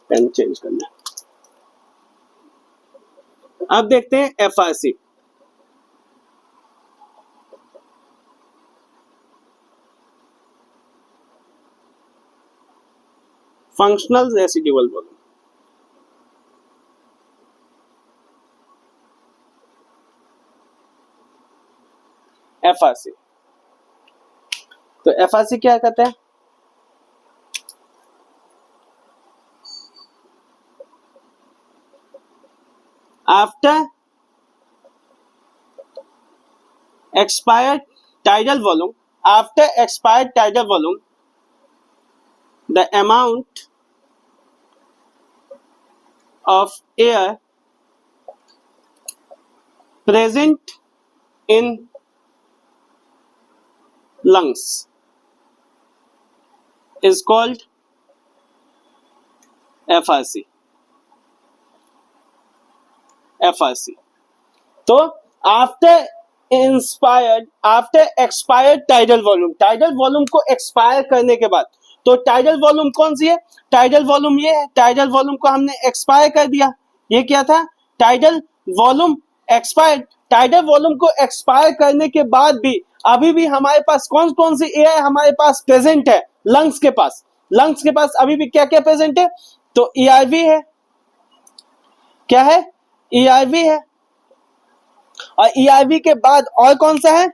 Speaker 1: पेन चेंज करना। अब देखते हैं FRC। Functional residual volume. FRC, तो FRC क्या कहते हैं, after expired tidal volume, the amount of air present in lungs is called FRC। तो आफ्टर एक्सपायर्ड टाइडल वॉल्यूम को एक्सपायर करने के बाद, तो टाइडल वॉल्यूम कौन सी है, टाइडल वॉल्यूम ये है, टाइडल वॉल्यूम को हमने एक्सपायर कर दिया, ये क्या था, tidal volume expired. Tidal volume को एक्सपायर करने के बाद भी अभी भी हमारे पास कौन कौन सी एयर हमारे पास प्रेजेंट है, लंग्स के पास अभी भी क्या क्या प्रेजेंट है, तो EIV है, क्या है, EIV है। और EIV के बाद और कौन सा है,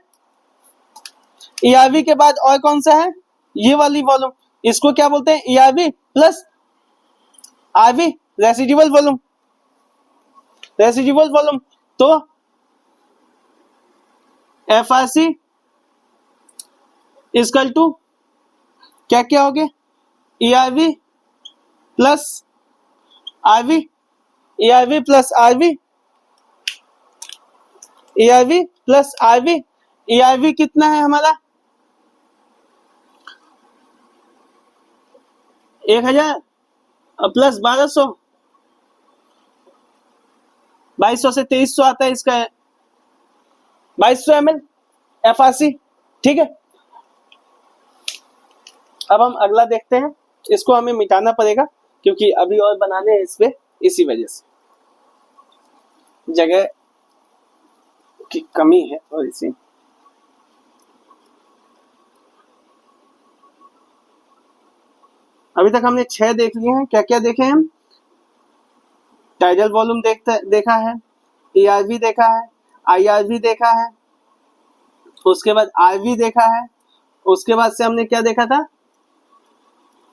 Speaker 1: EIV के बाद और कौन सा है, ये वाली वॉल्यूम, इसको क्या बोलते हैं, EIV plus RV, residual volume. तो FRC इक्वल टू क्या क्या हो गए, ERV plus RV, ERV plus RV, ERV plus RV। ERV कितना है हमारा 1000 प्लस 1200, 2200 से 2300 आता है इसका 2200 ml FRC। ठीक है, अब हम अगला देखते हैं। इसको हमें मिटाना पड़ेगा क्योंकि अभी और बनाने हैं इस पे, इसी वजह से जगह की कमी है और इसी। अभी तक हमने 6 देख लिए हैं। क्या क्या देखे हैं हम, टाइडल वॉल्यूम देखा है, ERV देखा है, IRV देखा है, उसके बाद RV देखा है, उसके बाद से हमने क्या देखा था,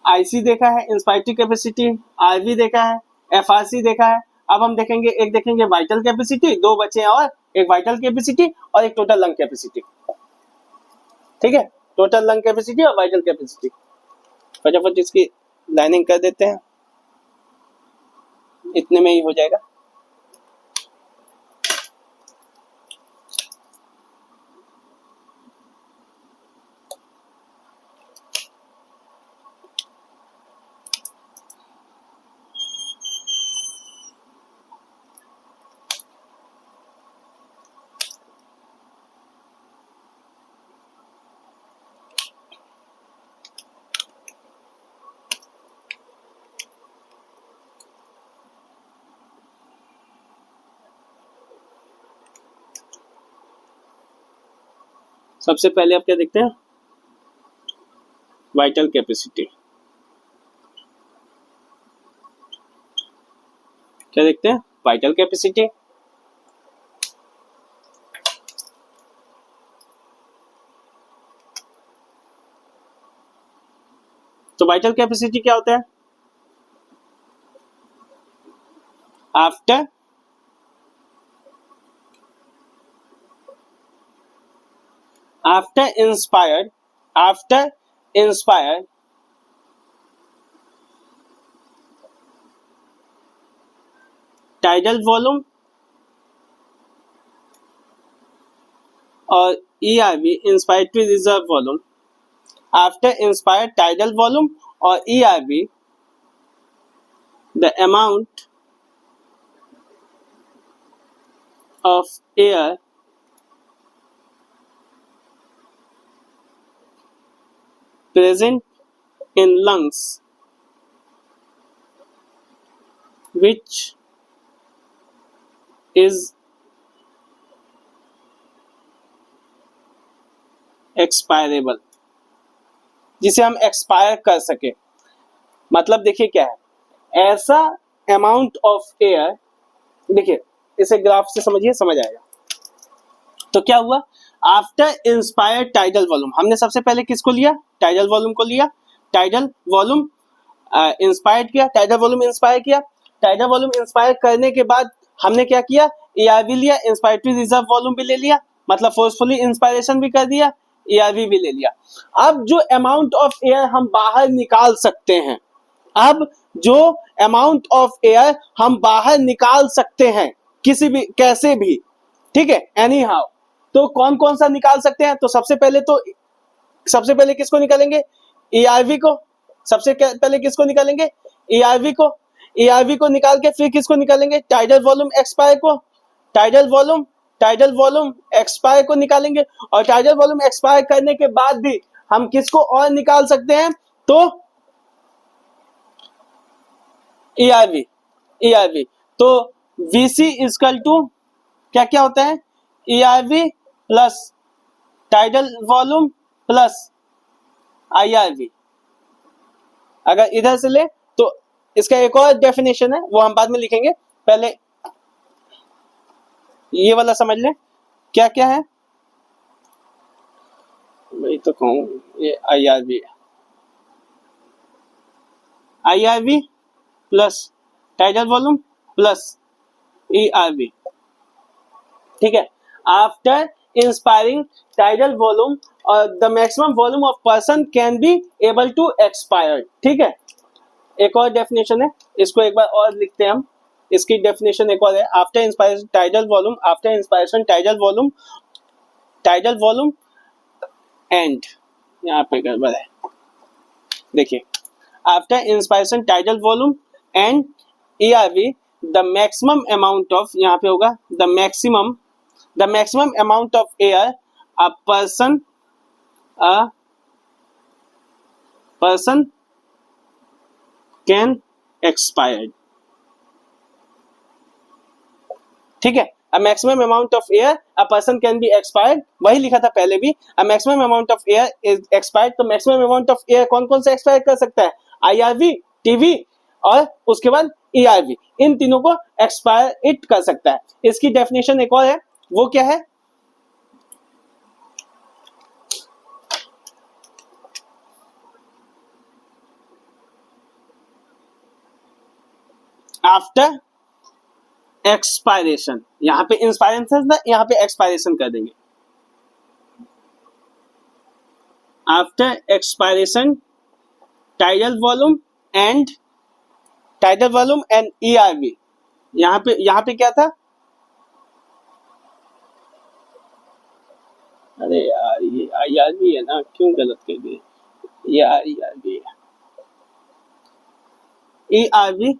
Speaker 1: IC देखा है, इंस्पायरेटरी कैपेसिटी, RV देखा है, FRC देखा है। अब हम देखेंगे, एक देखेंगे वाइटल कैपेसिटी, 2 बचे हैं और एक वाइटल कैपेसिटी और एक टोटल लंग कैपेसिटी। ठीक है, टोटल लंग कैपेसिटी और वाइटल कैपेसिटी। फटाफट इसकी लाइनिंग कर देते हैं, इतने में ही हो जाएगा। सबसे पहले आप क्या देखते हैं, वाइटल कैपेसिटी। क्या देखते हैं, वाइटल कैपेसिटी। तो वाइटल कैपेसिटी क्या होता है, आफ्टर inspired tidal volume और ERV inspiratory reserve volume, after inspired tidal volume और ERV the amount of air present in lungs which is expirable, जिसे हम एक्सपायर कर सके। मतलब देखिए क्या है, ऐसा अमाउंट ऑफ एयर, देखिए इसे ग्राफ से समझिए, समझ आएगा। तो क्या हुआ, आफ्टर इंस्पायर्ड टाइडल वॉल्यूम, हमने सबसे पहले किसको लिया, टाइडल वॉल्यूम को लिया। टाइडल वॉल्यूम इंस्पायर्ड किया, टाइडल वॉल्यूम इंस्पायर किया। टाइडल वॉल्यूम इंस्पायर करने के बाद हमने क्या किया, ERV लिया, इंस्पायरेटरी रिजर्व वॉल्यूम भी ले लिया, मतलब फोर्सफुली इंस्पायरेशन भी कर दिया, ERV भी ले लिया। अब जो अमाउंट ऑफ एयर हम बाहर निकाल सकते हैं, अब जो अमाउंट ऑफ एयर हम बाहर निकाल सकते हैं किसी भी, कैसे भी, ठीक है, एनी हाउ, तो कौन कौन सा निकाल सकते हैं। तो सबसे पहले किसको निकालेंगे, ERV को। सबसे पहले किसको निकालेंगे, ERV को। ERV को निकाल के फिर किसको निकालेंगे, टाइडल वॉल्यूम एक्सपायर को। टाइडल वॉल्यूम एक्सपायर को निकालेंगे। और टाइडल वॉल्यूम एक्सपायर करने के बाद भी हम किसको और निकाल सकते हैं, तो ERV। तो VC इक्वल टू क्या क्या होता है, ERV plus tidal volume plus IRV। अगर इधर से ले तो इसका एक और डेफिनेशन है, वो हम बाद में लिखेंगे, पहले ये वाला समझ लें क्या क्या है। वही तो कहूं, ये IRV plus tidal volume plus ERV। ठीक है, आफ्टर इंस्पायरिंग टाइडल वॉल्यूम और the maximum volume of person can be able to expire. ठीक है, एक और डेफिनेशन है, इसको एक बार और लिखते हैं हम। इसकी डेफिनेशन एक और है, after inspiration tidal volume, after inspiration tidal volume and, यहाँ पे गड़बड़ है, देखिए, after inspiration tidal volume and ERV the maximum amount of, यहाँ पे होगा the maximum amount of air a person can expired. ठीक है, a maximum amount of air a person can be expired, वही लिखा था पहले भी, a maximum amount of air is expired. तो मैक्सिमम अमाउंट ऑफ एयर कौन कौन से एक्सपायर कर सकता है? IRV, TV और उसके बाद ERV, इन तीनों को एक्सपायर इट कर सकता है। इसकी डेफिनेशन एक और है, वो क्या है? आफ्टर एक्सपायरेशन, यहां पे इंस्पायरेशन था, यहां पे एक्सपायरेशन कर देंगे। After expiration tidal volume and ERV, यहां पे क्या था? अरे यार ये IRV है ना, क्यों गलत कर दिए? ये IRV है, ERV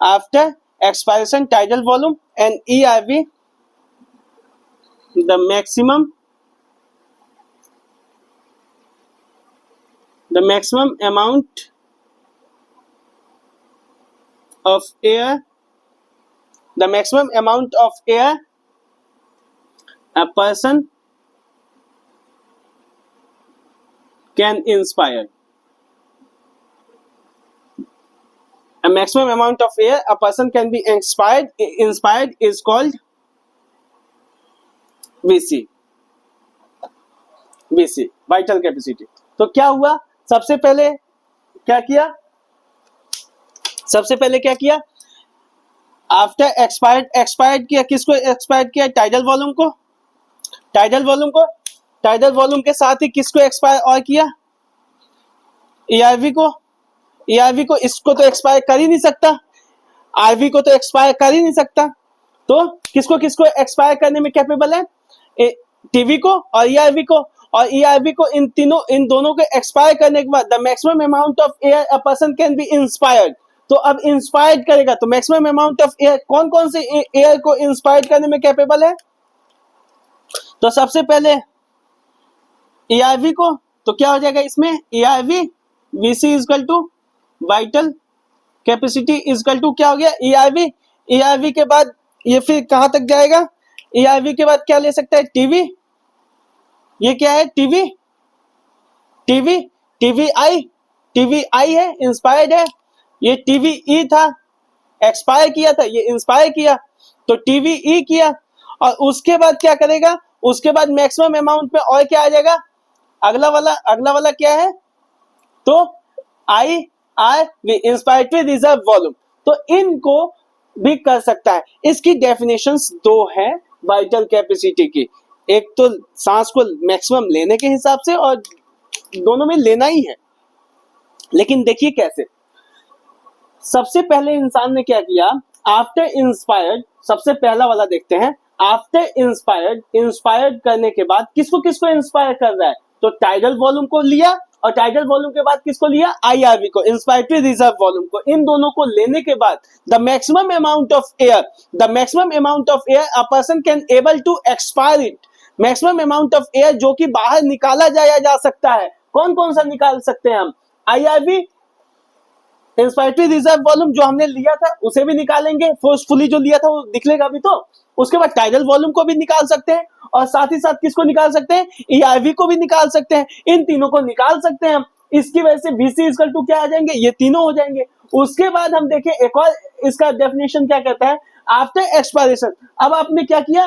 Speaker 1: after expiration tidal volume and ERV the maximum amount of air a person can inspire. A maximum amount of air a person can be inspired is called VC, vital capacity। तो क्या हुआ? सबसे पहले क्या किया? After expired किया, किसको expired किया? टाइडल वॉल्यूम के साथ ही किसको एक्सपायर और किया? ERV को इसको तो एक्सपायर कर ही नहीं सकता, RV को तो एक्सपायर कर ही नहीं सकता, तो किसको एक्सपायर करने में कैपेबल है? TV को और ERV को, और ERV को इन दोनों को एक्सपायर करने के बाद the maximum amount of air a person can be inspired. तो अब इंस्पायर्ड करेगा तो मैक्सिमम अमाउंट ऑफ एयर, कौन से एयर को इंस्पायर्ड करने में कैपेबल है? तो सबसे पहले ERV को, तो क्या हो जाएगा इसमें? ERV VC equal to vital capacity equal to क्या हो गया? ERV के बाद ये फिर कहां तक जाएगा? ERV के बाद क्या ले सकता है? TV, ये क्या है? TVI है, इंस्पायर्ड है। ये TVE था, एक्सपायर किया था, ये इंस्पायर किया, तो TVE किया। और उसके बाद क्या करेगा? उसके बाद मैक्सिमम अमाउंट में और क्या आ जाएगा? अगला वाला क्या है? तो IRV, इंस्पायरेटरी रिजर्व वॉल्यूम। तो इनको भी कर सकता है। इसकी डेफिनेशंस दो हैं वाइटल कैपेसिटी की, एक तो सांस को मैक्सिमम लेने के हिसाब से, और दोनों में लेना ही है। लेकिन देखिए कैसे। सबसे पहले इंसान ने क्या किया? आफ्टर इंस्पायर्ड, सबसे पहला वाला देखते हैं। आफ्टर इंस्पायर्ड करने के बाद किसको इंस्पायर कर रहा है? तो टाइडल वॉल्यूम को लिया, और टाइडल वॉल्यूम के बाद किसको लिया? IRV को, इंस्पायरेटरी रिजर्व वॉल्यूम को। इन दोनों को लेने के बाद the maximum amount of air a person can able to expire it. Maximum amount of air जो कि बाहर निकाला जा सकता है, कौन सा निकाल सकते हैं हम? IRV, इंस्पायरेटरी रिजर्व वॉल्यूम जो हमने लिया था उसे भी निकालेंगे, फोर्सफुली जो लिया था वो निकलेगा भी। तो उसके बाद टाइडल वॉल्यूम को भी निकाल सकते हैं, और साथ ही साथ किसको निकाल सकते हैं? ERV को भी निकाल सकते हैं। इन तीनों को निकाल सकते हैं हम। इसकी वजह से VC इक्वल टू क्या आ जाएंगे? ये तीनों हो जाएंगे। उसके बाद हम देखें एक और, इसका डेफिनेशन क्या कहता है? After expiration. अब आपने क्या किया?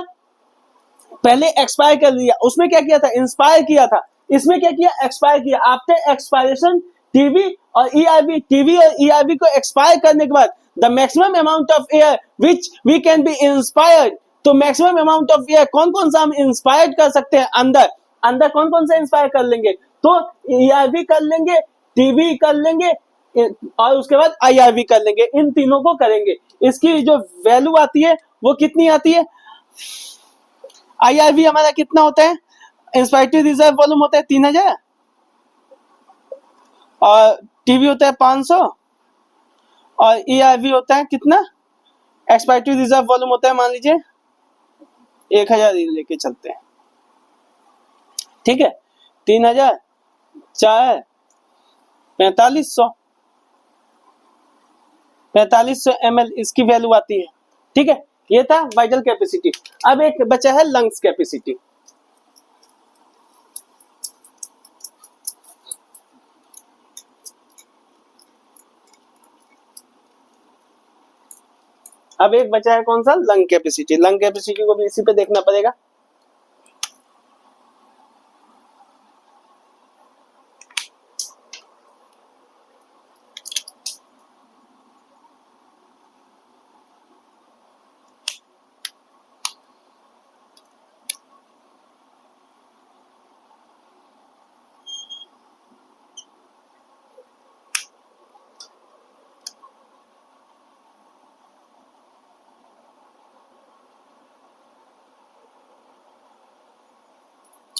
Speaker 1: पहले एक्सपायर कर लिया, उसमें क्या किया था? इंस्पायर किया था। इसमें क्या किया? एक्सपायर किया। आफ्टर एक्सपायरेशन TV और ERV को एक्सपायर करने के बाद the maximum amount of air which we can be inspired. तो मैक्सिमम अमाउंट ऑफ एयर कौन सा हम इंस्पायर्ड कर सकते हैं अंदर? अंदर कौन कौन सा इंस्पायर कर लेंगे, तो ERV कर लेंगे, टीवी कर लेंगे और उसके बाद IRV कर लेंगे, इन तीनों को करेंगे। इसकी जो वैल्यू आती है वो कितनी आती है, IRV हमारा कितना होता है, इंस्पायरेटरी रिजर्व वॉल्यूम होता है 3000 और टीवी होता है 500 और ERV होता है कितना, एक्सपायरेटरी रिजर्व वॉल्यूम होता है मान लीजिए 1000 लेके चलते हैं, ठीक है, 3000 4 4500 ml इसकी वैल्यू आती है, ठीक है। ये था वाइटल कैपेसिटी। अब एक बचा है लंग्स कैपेसिटी। अब एक बचा है कौन सा, लंग कैपेसिटी। लंग कैपेसिटी को भी इसी पे देखना पड़ेगा।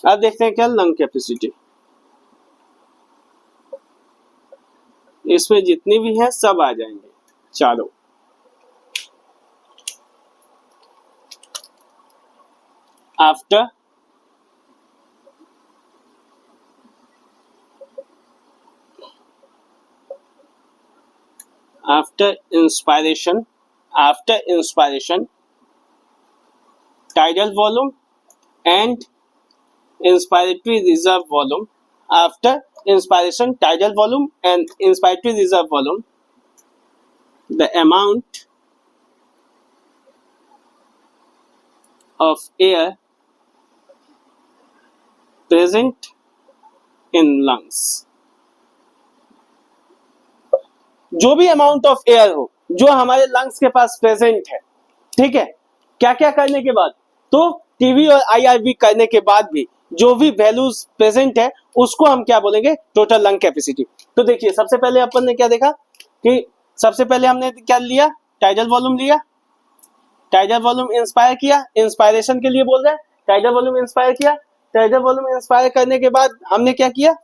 Speaker 1: अब देखते हैं क्या लंग कैपेसिटी, इसमें जितनी भी है सब आ जाएंगे चारों। After inspiration tidal volume and inspiratory reserve volume. After inspiration, tidal volume and inspiratory reserve volume, the amount of air present in lungs, जो भी अमाउंट ऑफ एयर हो जो हमारे लंग्स के पास प्रेजेंट है, ठीक है, क्या क्या करने के बाद, तो टीवी और IRV करने के बाद भी जो भी वैल्यूज प्रेजेंट है उसको हम क्या बोलेंगे, टोटल लंग कैपेसिटी। तो देखिए सबसे पहले अपन ने क्या देखा कि सबसे पहले हमने क्या लिया, टाइडल वॉल्यूम लिया, टाइडल वॉल्यूम इंस्पायर किया, इंस्पायरेशन के लिए बोल रहे हैं, टाइडल वॉल्यूम इंस्पायर किया, टाइडल वॉल्यूम इंस्पायर करने के बाद हमने क्या किया,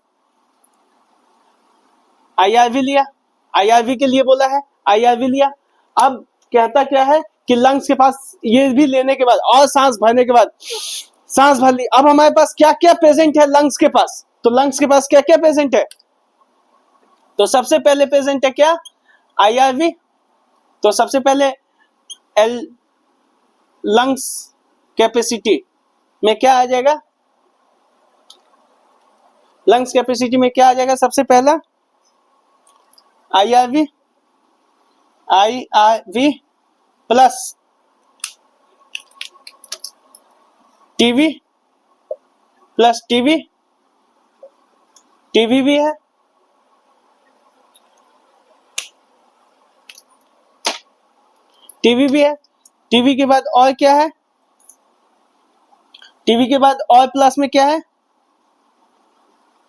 Speaker 1: IRV लिया, IRV के लिए बोला है, IRV लिया। अब कहता क्या है कि लंग्स के पास ये भी लेने के बाद और सांस भरने के बाद सांस भर ली, अब हमारे पास क्या क्या प्रेजेंट है लंग्स के पास, तो लंग्स के पास क्या क्या प्रेजेंट है, तो सबसे पहले प्रेजेंट है क्या, IRV। तो सबसे पहले एल लंग्स कैपेसिटी में क्या आ जाएगा, लंग्स कैपेसिटी में क्या आ जाएगा, सबसे पहला IRV plus TV plus TV भी है, टीवी भी है, टीवी के बाद और क्या है, टीवी के बाद और प्लस में क्या है,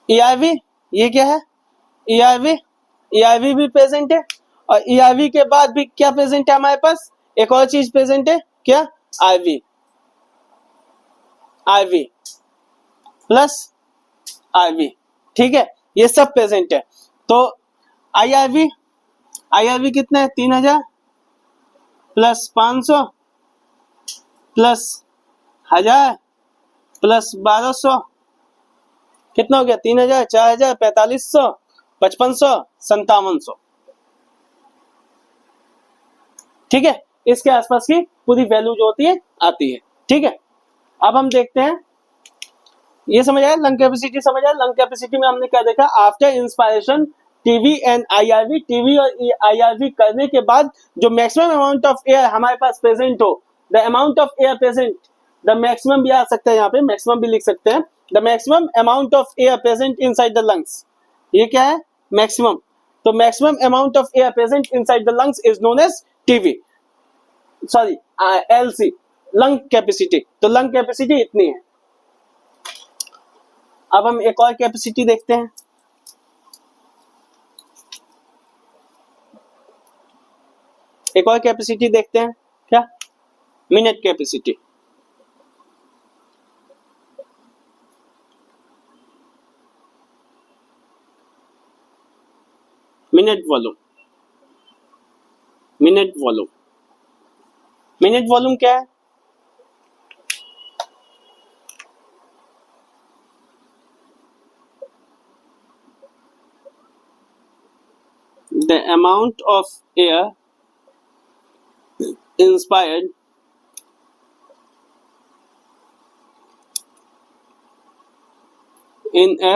Speaker 1: ERV, ये क्या है, ERV भी प्रेजेंट है, और ERV के बाद भी क्या प्रेजेंट है हमारे पास, एक और चीज प्रेजेंट है क्या, IV प्लस RV, ठीक है, ये सब प्रेजेंट है। तो IRV कितना है, 3000 प्लस 500 प्लस 1000 प्लस 1200, कितना हो गया, 3000 4000 4500 5500 5700, ठीक है, इसके आसपास की पूरी वैल्यू जो होती है आती है, ठीक है। अब हम देखते हैं, ये समझ आया, लंग कैपेसिटी समझ आया। लंग कैपेसिटी में हमने क्या देखा, after inspiration TV and IRV, TV और IRV करने के बाद जो मैक्सिमम अमाउंट ऑफ एयर हमारे पास प्रेजेंट हो, the amount of air present, the maximum भी आ सकता है, यहाँ पे मैक्सिमम भी लिख सकते हैं, the maximum amount of air present inside the lungs, ये क्या है, मैक्सिमम। तो maximum amount of air present inside the lungs is known as TV, sorry LC, lung capacity. तो लंग कैपेसिटी इतनी है। अब हम एक और कैपेसिटी देखते हैं। एक और कैपेसिटी देखते हैं, क्या? Minute capacity. Minute volume. Minute volume. Minute volume क्या है? The amount of air inspired in a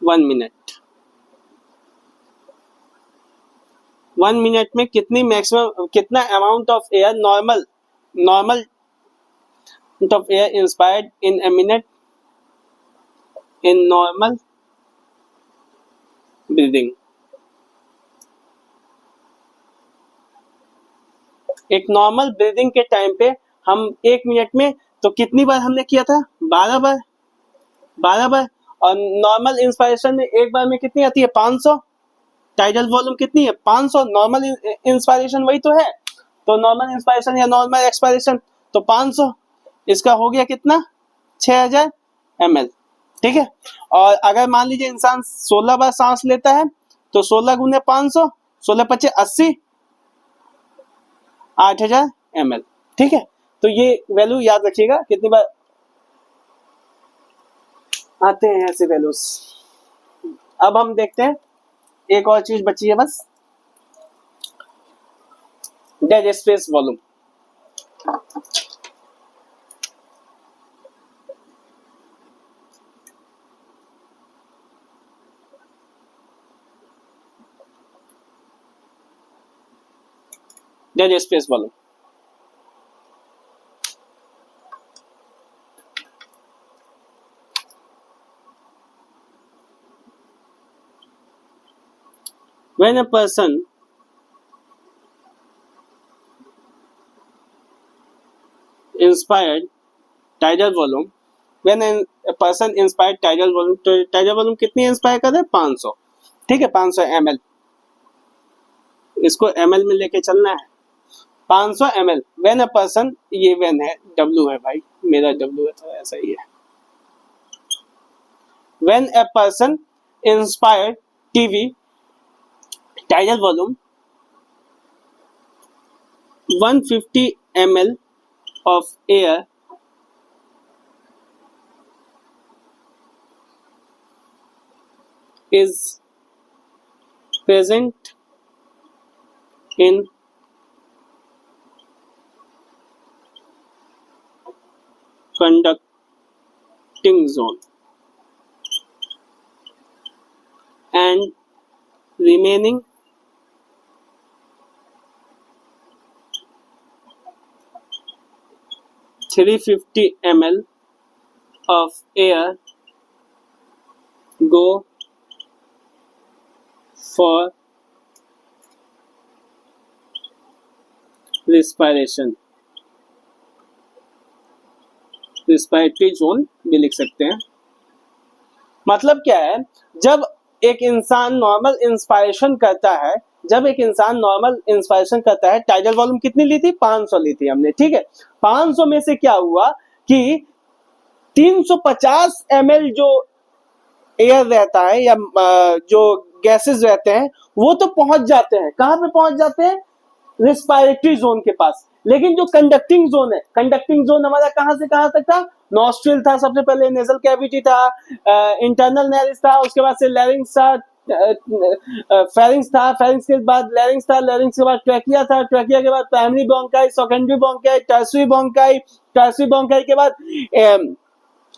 Speaker 1: 1 minute। 1 minute में कितनी मैक्सिमम, कितना amount of air, normal of air inspired in a minute in normal breathing। एक normal breathing के time पे हम 1 minute में तो कितनी बार हमने किया था? 12 बार। 12 बार। और नॉर्मल इंस्पायरेशन में एक बार में कितनी आती है? 500। टाइडल वॉल्यूम कितनी है? 500। नॉर्मल इंस्पायरेशन वही तो है, तो नॉर्मल इंस्पायरेशन या नॉर्मल एक्सपायरेशन तो 500। इसका हो गया कितना? 6000 ml। ठीक है। और अगर मान लीजिए इंसान 16 बार सांस लेता है तो 16 गुने 500, 16 पचे 80, 8000 ml। ठीक है। तो ये वैल्यू याद रखिएगा, कितनी बार आते हैं ऐसे वैल्यूज। अब हम देखते हैं, एक और चीज बची है बस, dead space volume. Dead space volume. When a person inspired tidal volume, when a person inspired tidal volume, तो tidal volume कितनी इंस्पायर कर रहे हैं? 500। ठीक है, 500 ml। इसको ml में लेके चलना है। 500 ml when a person, ये when है, w है भाई, मेरा w है तो ऐसा ही है। When a person inspired TB tidal volume 150 ml of air is present in conducting zone and remaining 350 ml of air go for respiration। Respiratory zone भी लिख सकते हैं। मतलब क्या है, जब एक इंसान नॉर्मल इंस्पायरेशन करता है, जब एक इंसान नॉर्मल इंस्पायरेशन करता है, टाइडल वॉल्यूम कितनी ली थी? 500 ली थी हमने। ठीक है, 500 में से क्या हुआ कि 350 ml जो एयर रहता है या जो गैसेस रहते हैं वो तो पहुंच जाते हैं। कहां पे पहुंच जाते हैं? रेस्पिरेटरी जोन के पास। लेकिन जो कंडक्टिंग जोन है, कंडक्टिंग जोन हमारा कहां से कहां तक था? नॉस्ट्रिल था सबसे पहले, नेजल कैविटी था, इंटरनल नैरिस था, उसके बाद से लैरिंक्स था, फेरिंक्स था, फेरिंक्स के बाद लैरिंक्स था, लैरिंक्स के बाद ट्रैकिया था, ट्रैकिया के बाद primary bronchi, secondary bronchi, tertiary bronchi, tertiary bronchi के बाद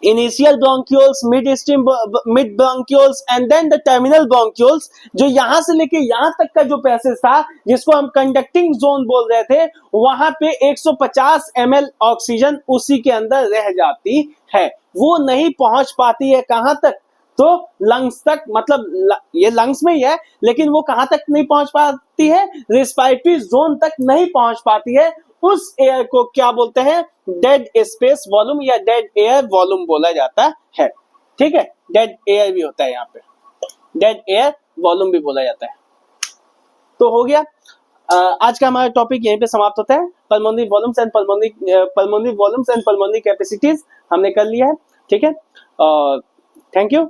Speaker 1: initial bronchioles, mid bronchioles and then the terminal bronchioles. जो यहां से लेके यहां तक का जो पैसेज था जिसको हम कंडक्टिंग जोन बोल रहे थे, वहां पे 150 ml ऑक्सीजन उसी के अंदर रह जाती है, वो नहीं पहुंच पाती है। कहां तक? तो लंग्स तक। मतलब ये लंग्स में ही है, लेकिन वो कहां तक नहीं पहुंच पाती है? रेस्पिरेटरी जोन तक नहीं पहुंच पाती है। उस एयर को क्या बोलते हैं? डेड स्पेस वॉल्यूम या डेड एयर वॉल्यूम बोला जाता है। ठीक है, डेड एयर भी होता है यहाँ पे, डेड एयर वॉल्यूम भी बोला जाता है। तो हो गया, आज का हमारा टॉपिक यहीं पे समाप्त होता है। Pulmonary volumes and pulmonary capacities हमने कर लिया है। ठीक है, थैंक यू।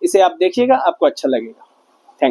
Speaker 1: इसे आप देखिएगा, आपको अच्छा लगेगा।